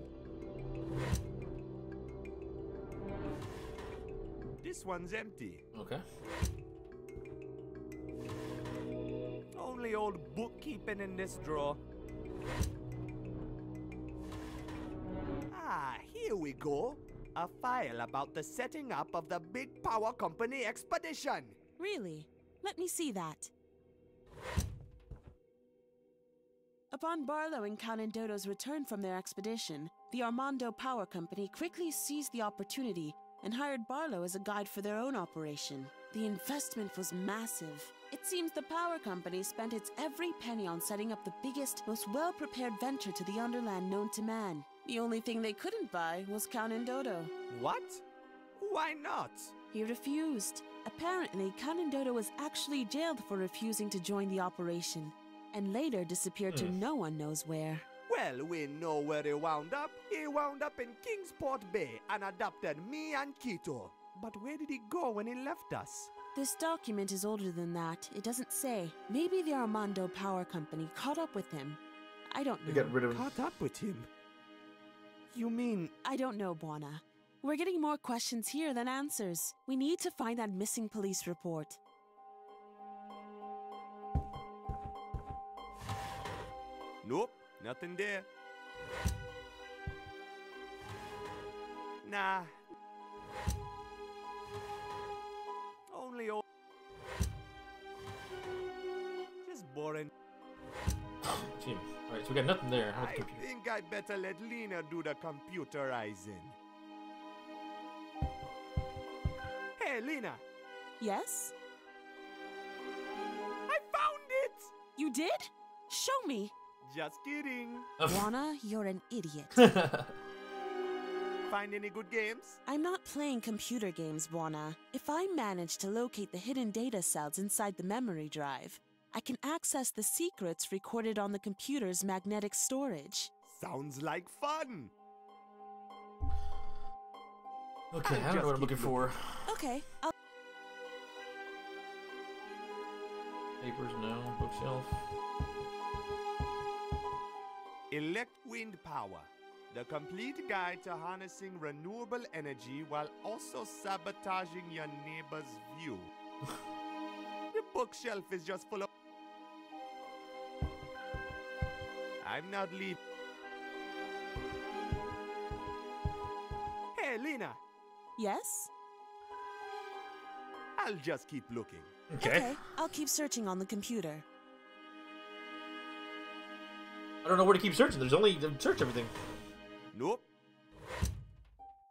This one's empty. Okay. Only old bookkeeping in this drawer. Ah, here we go. A file about the setting up of the Big Power Company expedition. Really? Let me see that. Upon Barlow and Count Dodo's return from their expedition, the Armando Power Company quickly seized the opportunity and hired Barlow as a guide for their own operation. The investment was massive. It seems the power company spent its every penny on setting up the biggest, most well-prepared venture to the Underland known to man. The only thing they couldn't buy was Count Dodo. What? Why not? He refused. Apparently, Count Dodo was actually jailed for refusing to join the operation, and later disappeared to no one knows where. Well, we know where he wound up. He wound up in Kingsport Bay and adopted me and Quito. But where did he go when he left us? This document is older than that. It doesn't say. Maybe the Armando Power Company caught up with him. I don't know. They got rid of him. Caught up with him? You mean... I don't know, Buona. We're getting more questions here than answers. We need to find that missing police report. Nope, nothing there. Nah. Only old... Just boring. Gee. Alright, so we got nothing there. I think I'd better let Lena do the computerizing. Hey, Lena. Yes? I found it! You did? Show me. Just kidding. Buona, you're an idiot. Find any good games? I'm not playing computer games, Buona. If I manage to locate the hidden data cells inside the memory drive, I can access the secrets recorded on the computer's magnetic storage. Sounds like fun! Okay, I don't know what I'm looking for. Okay, I'll... Papers, no. Bookshelf. Elect Wind Power. The complete guide to harnessing renewable energy while also sabotaging your neighbor's view. The bookshelf is just full of... I'm not leaving. Hey, Lena. Yes? I'll just keep looking. Okay, I'll keep searching on the computer. I don't know where to keep searching. There's only search everything. Nope.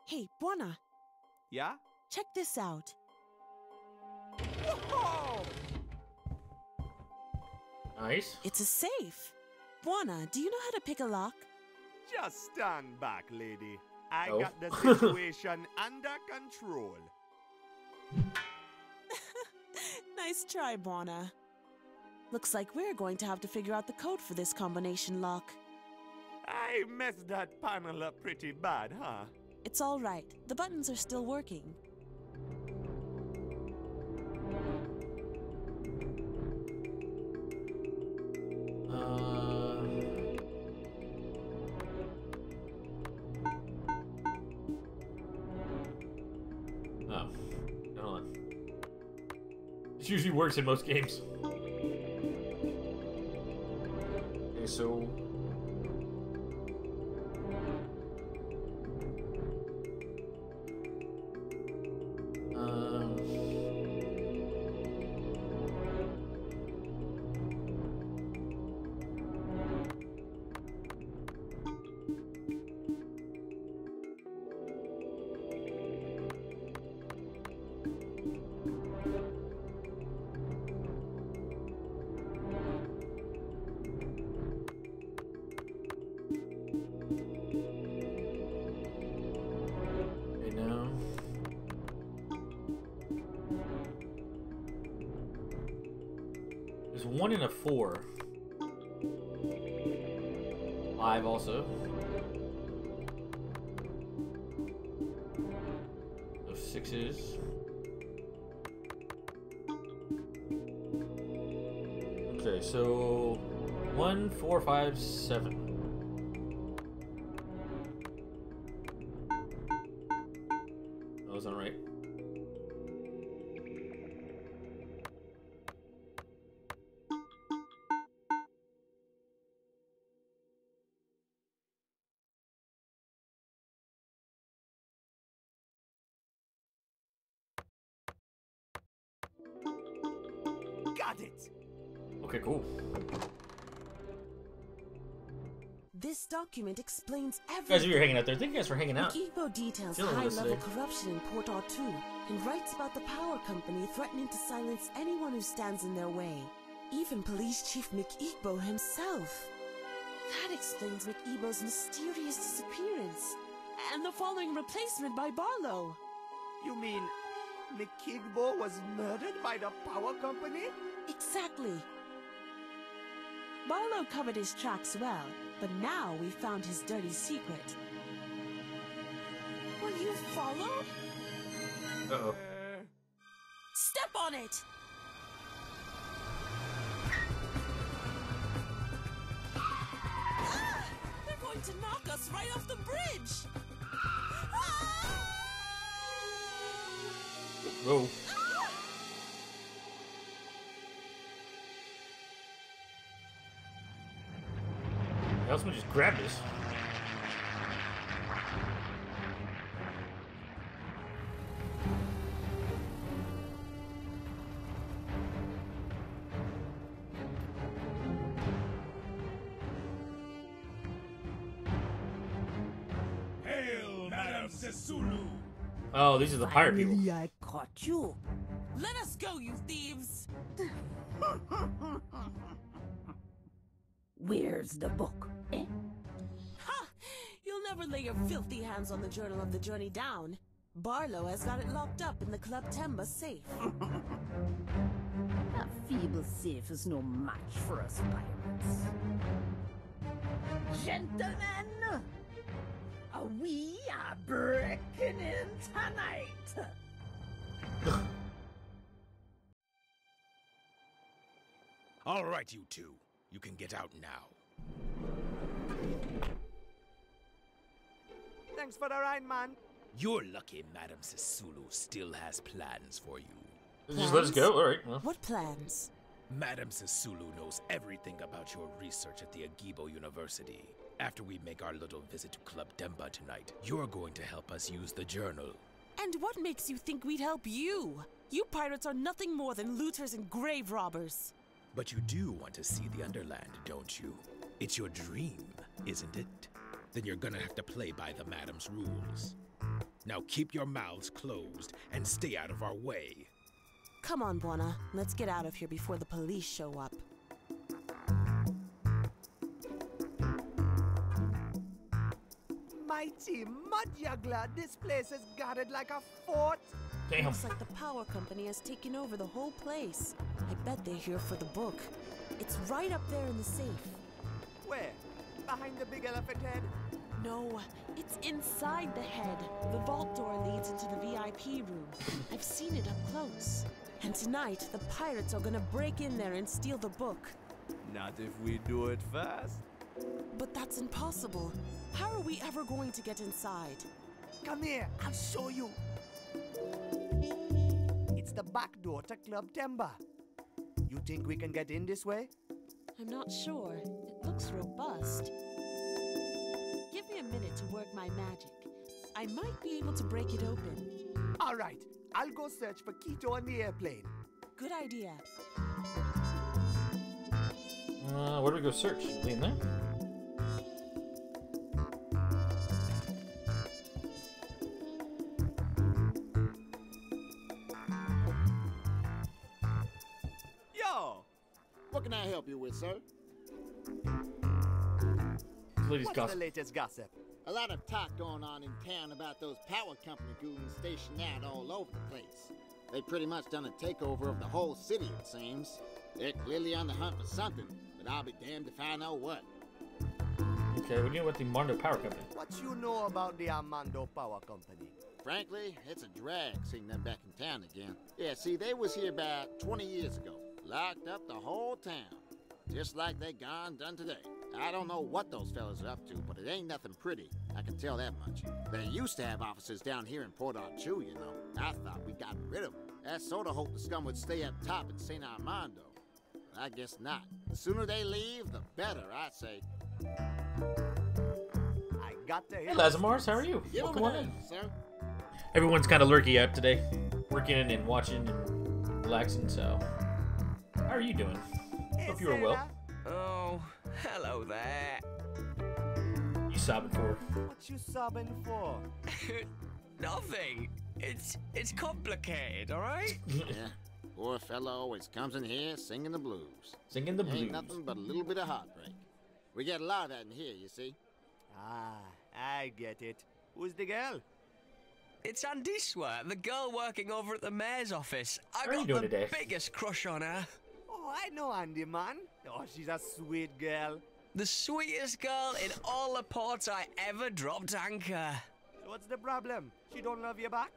Hey, Buona. Yeah? Check this out. Whoa! Nice. It's a safe. Buona, do you know how to pick a lock? Just stand back, lady. I Oh. got the situation under control. Nice try, Buona. Looks like we're going to have to figure out the code for this combination lock. I messed that panel up pretty bad, huh? It's all right. The buttons are still working. Oh. Hold on. This usually works in most games. Okay, so... There's 1 and a 4. 5 also. Those 6s. Okay, so 1, 4, 5, 7. That was not right. Got it! Okay, cool. This document explains everything. Guys, if you're hanging out there, thank you guys for hanging out. Ikibo details Feeling with us high-level today. corruption in Port Artoo and writes about the power company threatening to silence anyone who stands in their way. Even Police Chief McIgbo himself. That explains McIgbo's mysterious disappearance and the following replacement by Barlow. You mean McIgbo was murdered by the power company? Exactly. Barlow covered his tracks well, but now we found his dirty secret. Were you followed? Uh-oh. Step on it! Ah! They're going to knock us right off the bridge! Whoa. Else we just grab this. Hail, Madame Sisulu! Oh, these are the pirate people. Finally, I caught you. Let us go, you thieves! Where's the book? Eh? Ha! You'll never lay your filthy hands on the Journal of the Journey down. Barlow has got it locked up in the Club Temba safe. That feeble safe is no match for us pirates. Gentlemen, we are breaking in tonight. All right, you two. You can get out now. Thanks for the ride, man. You're lucky Madame Sisulu still has plans for you. Just let us go? Alright. Well. What plans? Madame Sisulu knows everything about your research at the Agibo University. After we make our little visit to Club Demba tonight, you're going to help us use the journal. And what makes you think we'd help you? You pirates are nothing more than looters and grave robbers. But you do want to see the Underland, don't you? It's your dream, isn't it? Then you're gonna have to play by the Madam's rules. Now keep your mouths closed and stay out of our way. Come on, Buona. Let's get out of here before the police show up. Mighty Mudjuggler, this place is guarded like a fort. Damn. Looks like the power company has taken over the whole place. I bet they're here for the book. It's right up there in the safe. Where? Behind the big elephant head? No, it's inside the head. The vault door leads into the VIP room. I've seen it up close. And tonight, the pirates are gonna break in there and steal the book. Not if we do it fast. But that's impossible. How are we ever going to get inside? Come here, I'll show you. It's the back door to Club Temba. You think we can get in this way? I'm not sure. It looks robust. Give me a minute to work my magic. I might be able to break it open. All right, I'll go search for Quito on the airplane. Good idea. Where do we go search? In there? Yo! What can I help you with, sir? Ladies What's gossip. the latest gossip? A lot of talk going on in town about those power company goons stationed out all over the place. They pretty much done a takeover of the whole city, it seems. They're clearly on the hunt for something, but I'll be damned if I know what. Okay, what do you know about the Armando Power Company? What you know about the Armando Power Company? Frankly, it's a drag seeing them back in town again. Yeah, see, they was here about 20 years ago. Locked up the whole town. Just like they gone done today. I don't know what those fellas are up to, but it ain't nothing pretty. I can tell that much. They used to have offices down here in Port Arthur, you know. I thought we got rid of them. I sort of hoped the scum would stay up top in St. Armando. But I guess not. The sooner they leave, the better, I'd say. I got to Hey, Lazimars, how are you? Get Welcome over on there, in. sir. Everyone's kind of lurky out today. Working and watching and relaxing, so... How are you doing? Hope you are well. Oh, hello there. You sobbing for? What you sobbing for? Nothing. It's complicated, all right? Yeah. Poor fellow always comes in here singing the blues. Singing the blues. Ain't nothing but a little bit of heartbreak. We get a lot of that in here, you see. Ah, I get it. Who's the girl? It's Andiswa, the girl working over at the mayor's office. I How are you got doing the today? biggest crush on her. Oh, I know Andy, man. Oh, she's a sweet girl. The sweetest girl in all the ports I ever dropped anchor. What's the problem? She don't love you back?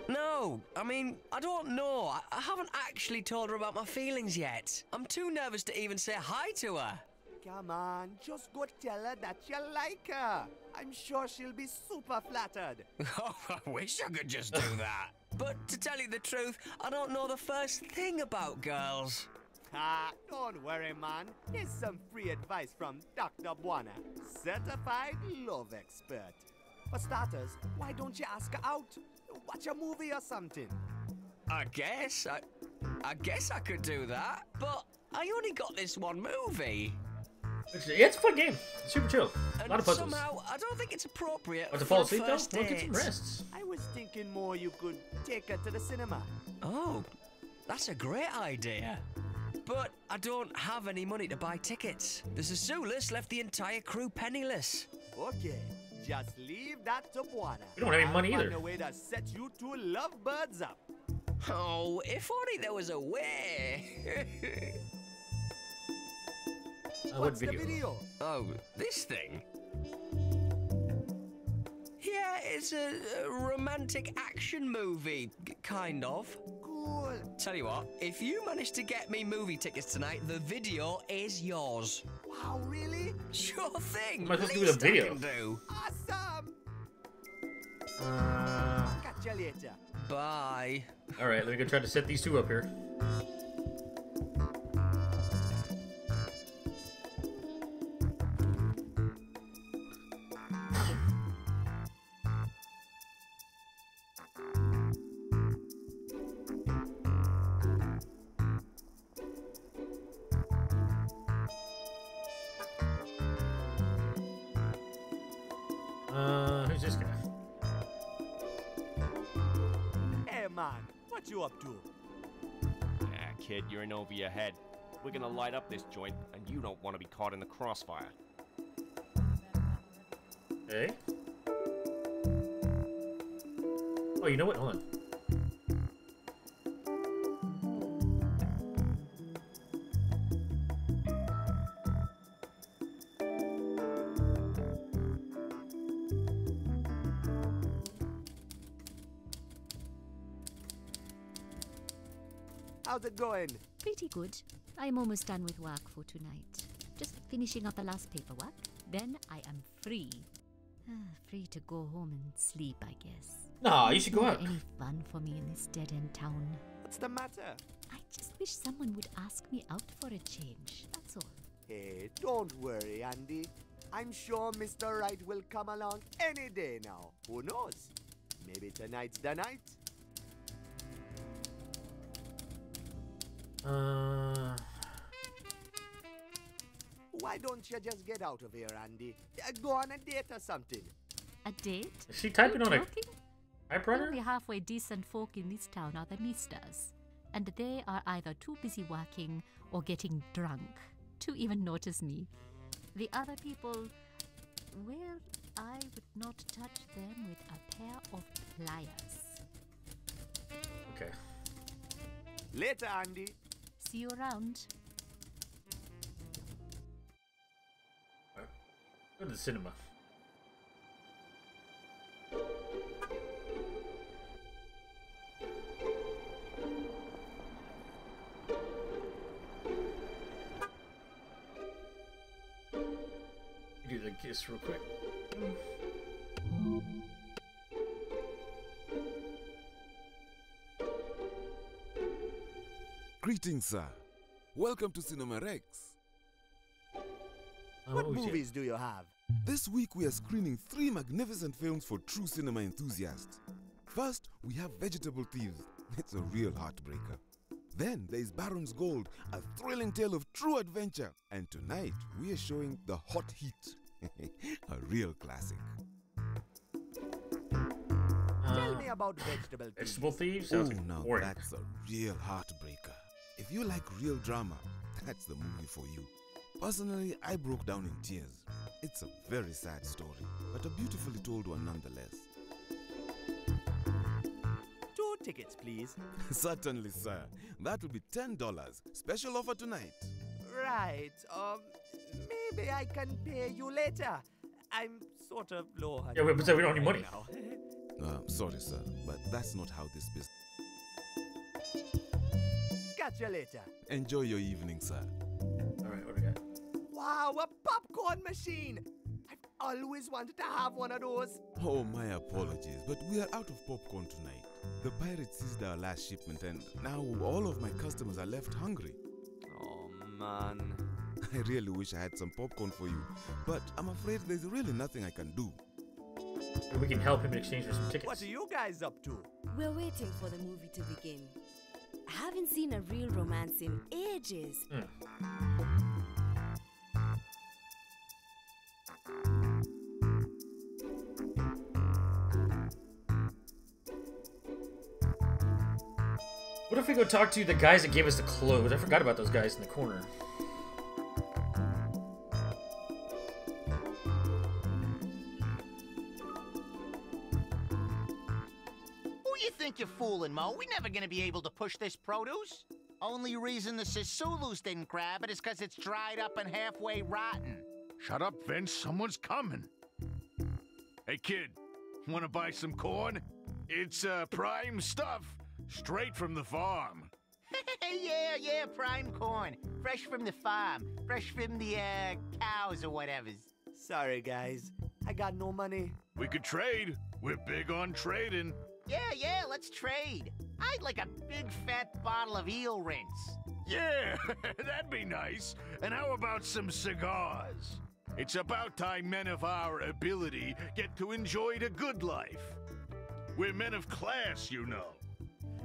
No, I mean, I don't know. I haven't actually told her about my feelings yet. I'm too nervous to even say hi to her. Come on, just go tell her that you like her. I'm sure she'll be super flattered. Oh, I wish I could just do that. But to tell you the truth, I don't know the first thing about girls. Ah, don't worry, man. Here's some free advice from Dr. Buana, certified love expert. For starters, why don't you ask her out? Watch a movie or something. I guess I could do that, but I only got this one movie. It's a fun game. Super chill. A lot of puzzles. Somehow, I don't think it's appropriate Want to for fall a asleep though? first Well, get some date. rests. I was thinking more you could take her to the cinema. Oh, that's a great idea. But I don't have any money to buy tickets. The Sassulas left the entire crew penniless. Okay, just leave that to Buana. We don't have any money I'll either. find a way to set you two lovebirds up. Oh, if only there was a way. What's the video? Oh, this thing? Yeah, it's a romantic action movie, kind of. Cool. Tell you what, if you manage to get me movie tickets tonight, the video is yours. Wow, really? Sure thing. Am I supposed to do the Least I video? can do. Awesome. Catch you later. Bye. Alright, let me go try to set these two up here. Who's this guy? Hey, man, what you up to? Ah, kid, you're in over your head. We're gonna light up this joint, and you don't want to be caught in the crossfire. Hey? Oh, you know what? Hold on. How's it going? Pretty good. I'm almost done with work for tonight. Just finishing up the last paperwork. Then I am free. Free to go home and sleep, I guess. Nah, you should go Not out. any fun for me in this dead-end town. What's the matter? I just wish someone would ask me out for a change. That's all. Hey, don't worry, Andy. I'm sure Mr. Right will come along any day now. Who knows? Maybe tonight's the night. Why don't you just get out of here, Andy? Go on a date or something. A date? Is she typing on a Joking? typewriter? Only halfway decent folk in this town are the misters. And they are either too busy working or getting drunk to even notice me. The other people, well, I would not touch them with a pair of pliers. Okay. Later, Andy. See you around. Go to the cinema. Do the kiss real quick. Greetings, sir. Welcome to Cinema Rex. What movies do you have? This week we are screening 3 magnificent films for true cinema enthusiasts. First, we have Vegetable Thieves. It's a real heartbreaker. Then there is Baron's Gold, a thrilling tale of true adventure. And tonight we are showing The Hot Heat, a real classic. Tell me about Vegetable Thieves. Oh, Sounds like now boring. that's a real heartbreaker. If you like real drama, that's the movie for you. Personally, I broke down in tears. It's a very sad story, but a beautifully told one nonetheless. 2 tickets, please. Certainly, sir. That will be $10. Special offer tonight. Right. Maybe I can pay you later. I'm sort of low. Yeah, we don't have any money. Now. Sorry, sir, but that's not how this business. Catch you later. Enjoy your evening, sir. Alright, what do we got? Wow, a popcorn machine! I've always wanted to have one of those. Oh, my apologies, but we are out of popcorn tonight. The pirates seized our last shipment, and now all of my customers are left hungry. Oh, man. I really wish I had some popcorn for you, but I'm afraid there's really nothing I can do. We can help him in exchange for some tickets. What are you guys up to? We're waiting for the movie to begin. I haven't seen a real romance in ages. What if we go talk to the guys that gave us the clothes? I forgot about those guys in the corner. Who you think you're fooling, Mo? We're never gonna be able to push this produce. Only reason the Sisulus didn't grab it is because it's dried up and halfway rotten. Shut up, Vince. Someone's coming. Hey, kid. Want to buy some corn? It's prime stuff. Straight from the farm. yeah, prime corn. Fresh from the farm. Fresh from the, cows or whatever's. Sorry, guys. I got no money. We could trade. We're big on trading. Yeah, let's trade. I'd like a big fat bottle of eel rinse. Yeah, that'd be nice. And how about some cigars? It's about time men of our ability get to enjoy the good life. We're men of class, you know.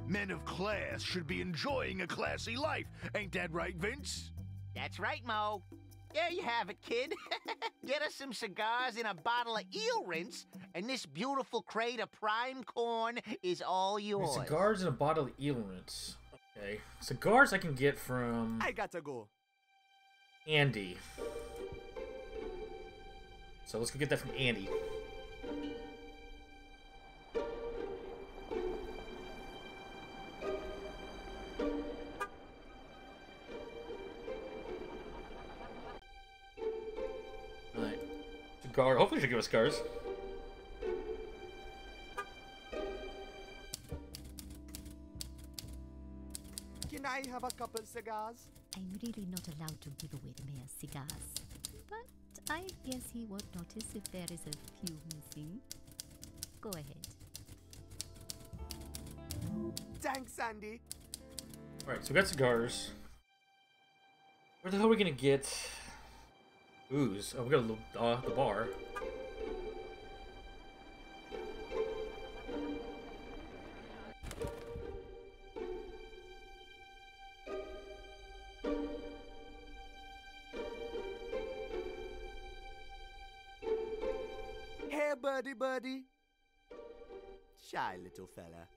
Men of class should be enjoying a classy life. Ain't that right, Vince? That's right, Mo. There you have it, kid. Get us some cigars and a bottle of eel rinse, and this beautiful crate of prime corn is all yours. Cigars and a bottle of eel rinse. Okay. Cigars I can get from... I gotta go. Andy. So let's go get that from Andy. Alright. Cigar. Hopefully she'll give us cigars. Can I have a couple cigars? I'm really not allowed to give away the mayor's cigars. But I guess he won't notice if there is a few missing. Go ahead. Thanks, Andy. Alright, so we got cigars. Where the hell are we gonna get booze? Oh, we got a little, the bar. Hey, birdie. Shy little fella.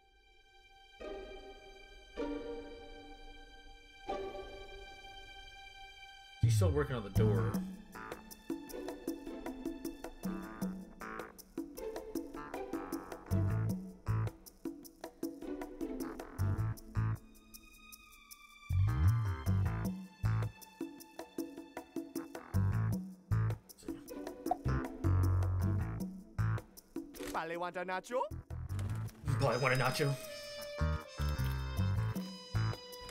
She's still working on the door. Probably want a nacho? Probably want a nacho.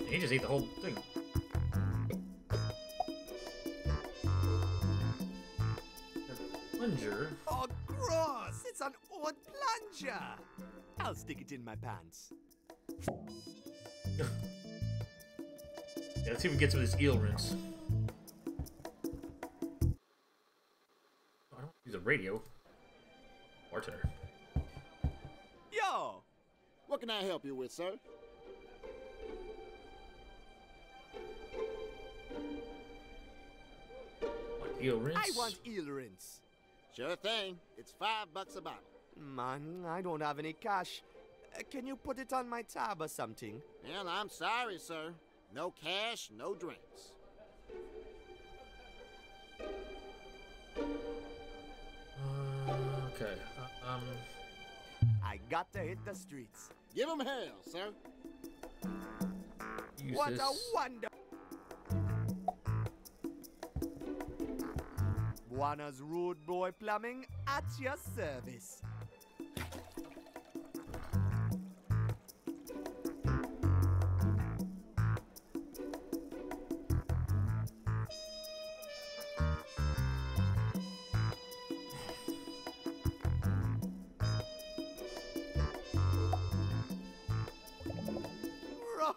He just ate the whole thing. A plunger. Oh, gross! It's an old plunger! I'll stick it in my pants. Yeah, let's see if we get some of this eel rinse. I don't use a radio. Bartender. Yo! What can I help you with, sir? Eel rinse? I want eel rinse. Sure thing. It's $5 a bottle. Man, I don't have any cash. Can you put it on my tab or something? Well, I'm sorry, sir. No cash, no drinks. Okay. I got to hit the streets. Give 'em hell, sir. What a wonder! Buana's Rude Boy Plumbing at your service.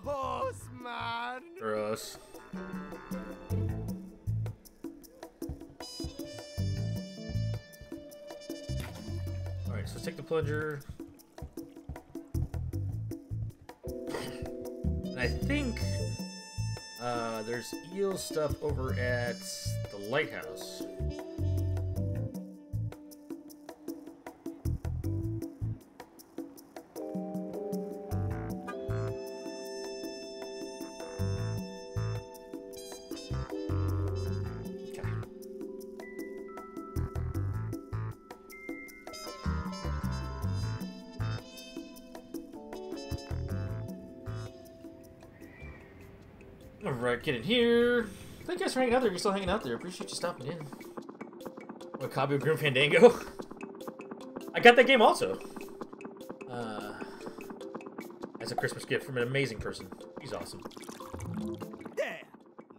Gross, man! Gross. Alright, so let's take the plunger. And I think there's eel stuff over at the lighthouse. Alright, get in here. Thank you guys for hanging out there. You're still hanging out there. Appreciate you stopping in. What, Cabo Grim Fandango? I got that game also. As a Christmas gift from an amazing person. He's awesome. There!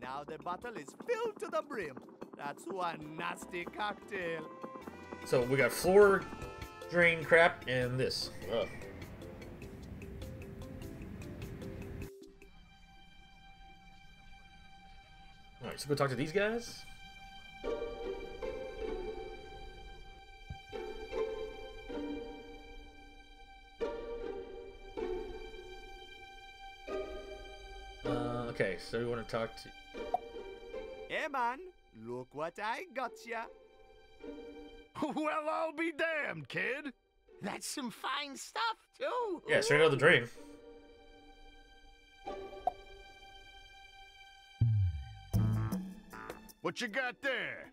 Now the bottle is filled to the brim. That's one nasty cocktail. So we got floor drain crap and this. Ugh. Alright, so go talk to these guys. Okay, so we want to talk to... Hey man, look what I got ya. Well, I'll be damned, kid. That's some fine stuff, too. Yeah, straight out of the drain. What you got there?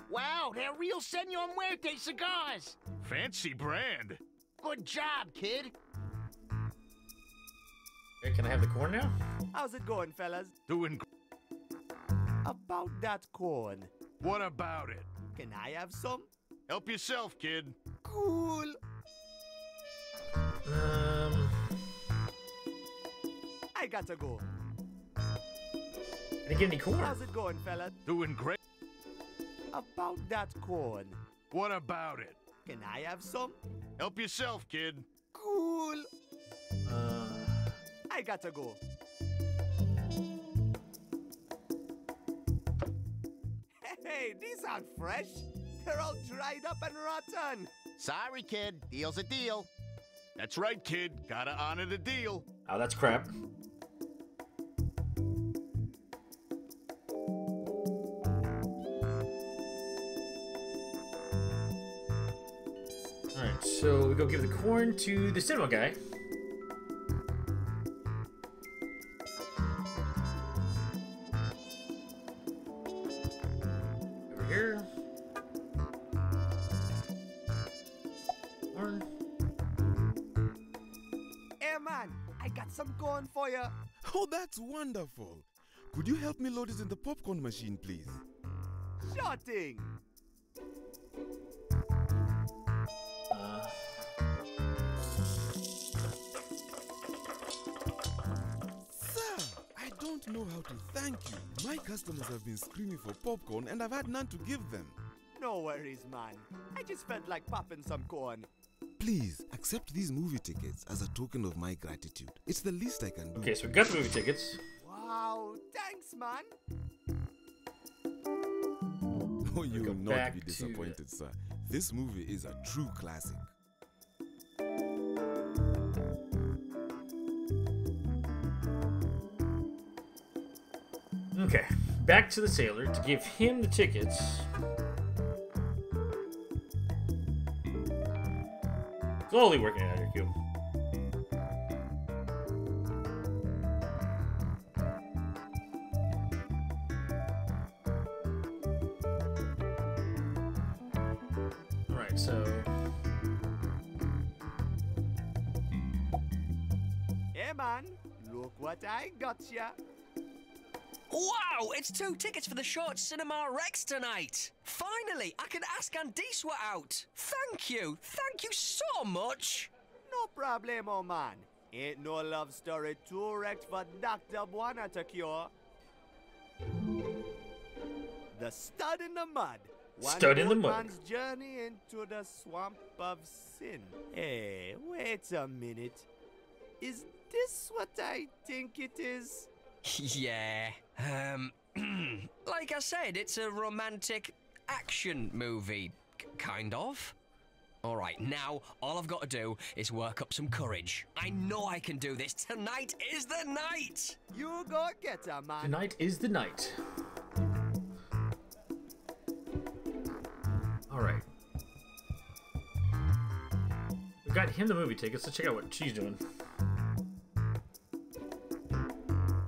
Wow, they're real Senor Muerte cigars. Fancy brand. Good job, kid. Okay, can I have the corn now? How's it going, fellas? Doing About that corn. What about it? Can I have some? Help yourself, kid. Cool. I gotta go. Can I get any corn? How's it going, fella? Doing great. About that corn. What about it? Can I have some? Help yourself, kid. Cool. I gotta go. Hey, these aren't fresh. They're all dried up and rotten. Sorry, kid. Deal's a deal. That's right, kid. Gotta honor the deal. Oh, that's crap. Alright, so we go give the corn to the cinema guy. Over here. Corn. Hey, man, I got some corn for you. Oh, that's wonderful. Could you help me load it in the popcorn machine, please? Sure thing. don't know how to thank you. My customers have been screaming for popcorn and I've had none to give them. No worries, man. I just felt like popping some corn. Please, accept these movie tickets as a token of my gratitude. It's the least I can do. Okay, so we got the movie tickets. Wow, thanks, man. Oh, you will not back be to disappointed, sir. This movie is a true classic. Okay, back to the sailor to give him the tickets. Slowly working out here, Q. Alright, so... Hey, man. Look what I got ya. Wow, it's 2 tickets for the short Cinema Rex tonight. Finally, I can ask Andiswa out. Thank you so much. No problemo, man. Ain't no love story too wrecked for Dr. Buana to cure. The Stud in the Mud. Stud in the Mud. Man's journey into the swamp of sin. Hey, wait a minute. Is this what I think it is? Yeah, like I said, it's a romantic action movie, kind of. Alright, now all I've got to do is work up some courage. I know I can do this. Tonight is the night! You go get her, man. Tonight is the night. Alright. We got him the movie tickets. Let's check out what she's doing.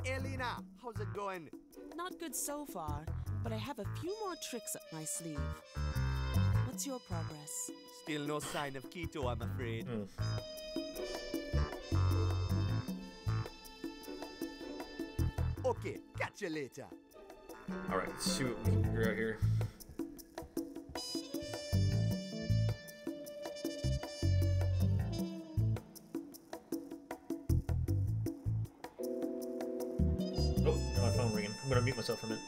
Elena, how's it going? Not good so far, but I have a few more tricks up my sleeve. What's your progress? Still no sign of keto, I'm afraid. Okay, catch you later. Alright, let's see what we can figure out here. Oh, got my phone ringing. I'm gonna mute myself for a minute.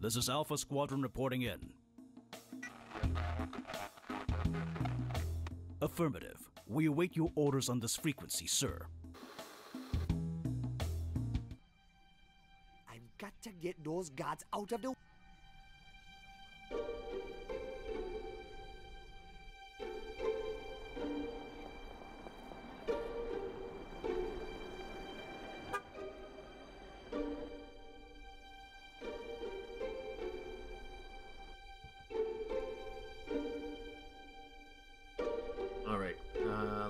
This is Alpha Squadron reporting in. Affirmative. We await your orders on this frequency, sir. I've got to get those guards out of the...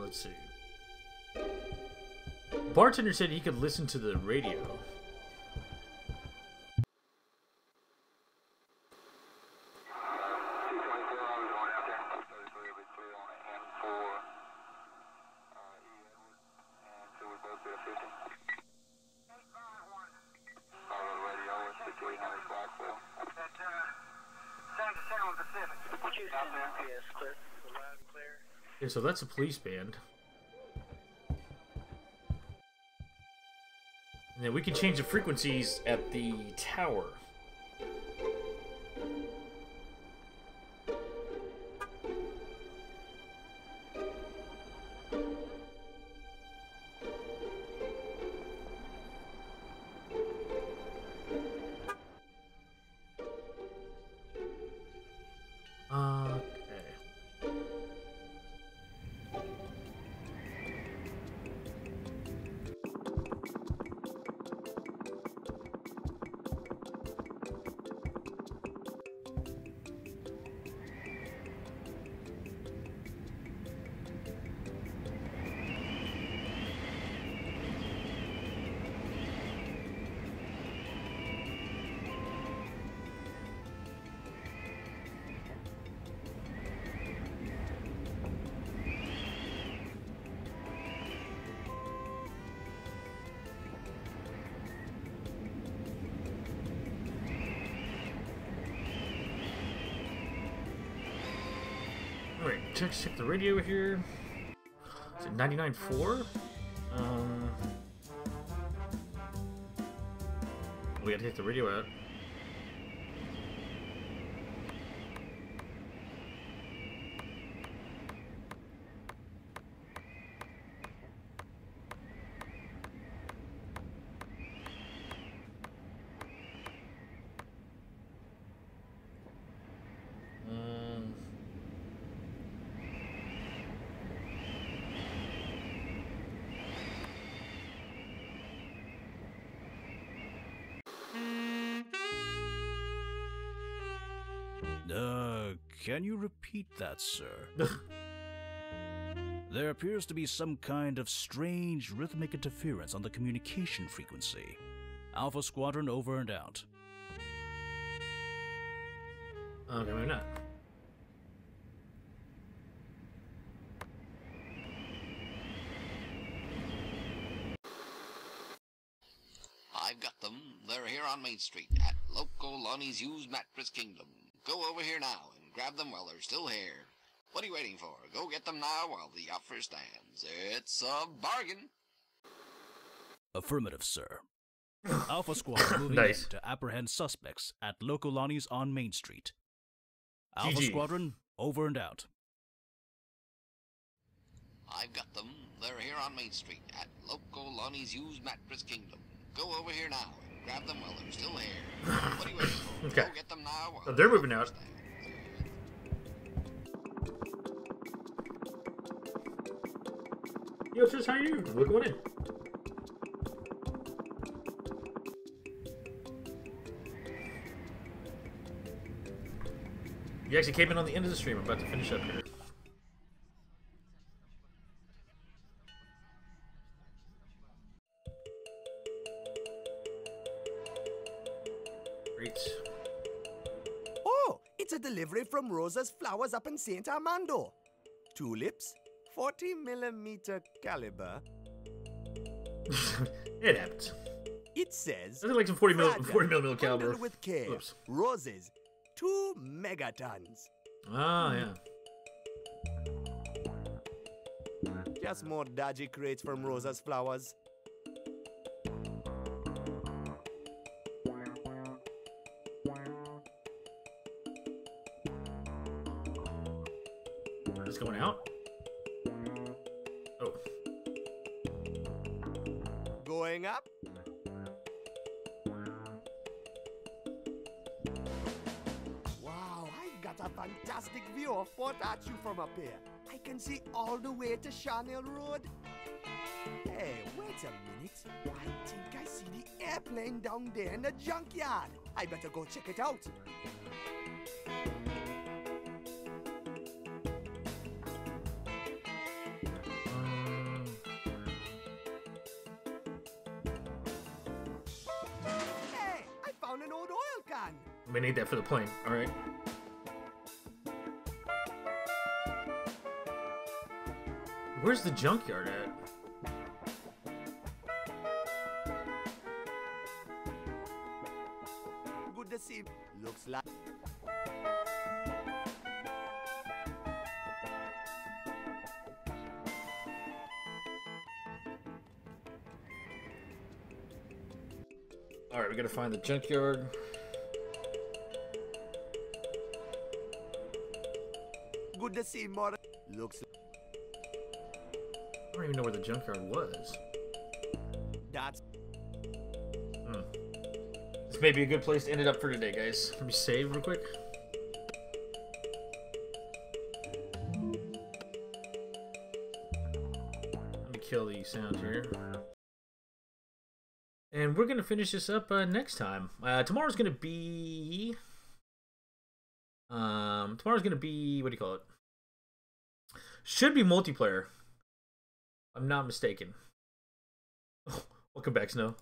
Let's see. Bartender said he could listen to the radio. Okay, so that's a police band. And then we can change the frequencies at the tower. check the radio here. Is it 99.4? We gotta take the radio out. Can you repeat that, sir? There appears to be some kind of strange rhythmic interference on the communication frequency. Alpha Squadron over and out. Okay, maybe not. I've got them. They're here on Main Street at Loco Lonnie's Used Mattress Kingdom. Go over here now and grab them while they're still here. What are you waiting for? Go get them now while the offer stands. It's a bargain. Affirmative, sir. Alpha Squad moving Nice. in to apprehend suspects at Loco Lonnie's on Main Street. Alpha GG. Squadron over and out. I've got them. They're here on Main Street at Loco Lonnie's Used Mattress Kingdom. Go over here now and grab them while they're still here. What are you waiting for? Okay. Go get them now while So they're moving out. Yo, it's just how you doing? We're going in. You actually came in on the end of the stream. I'm about to finish up here. Great. Oh, it's a delivery from Rosa's Flowers up in St. Armando. Tulips, 40mm caliber. It happens. It says, Those are like some 40 fragile, millimeter caliber. handled with care. Oops. Roses, 2 megatons. Ah, yeah. Just more dodgy crates from Rosa's Flowers. It's going out. Oh. Going up. Wow, I've got a fantastic view of Port Arthur from up here. I can see all the way to Charnel Road. Hey, wait a minute. I think I see the airplane down there in the junkyard. I better go check it out. Hey, I found an old oil can. We need that for the plane. All right. Where's the junkyard at? Good to see. Looks like. All right, we gotta find the junkyard. Good to see, Mother. Looks. I don't even know where the junkyard was. That's. This may be a good place to end it up for today, guys. Let me save real quick. Let me kill the sound here. And we're gonna finish this up next time. Tomorrow's gonna be. Tomorrow's gonna be, what do you call it? Should be multiplayer. I'm not mistaken. Welcome back, Snow.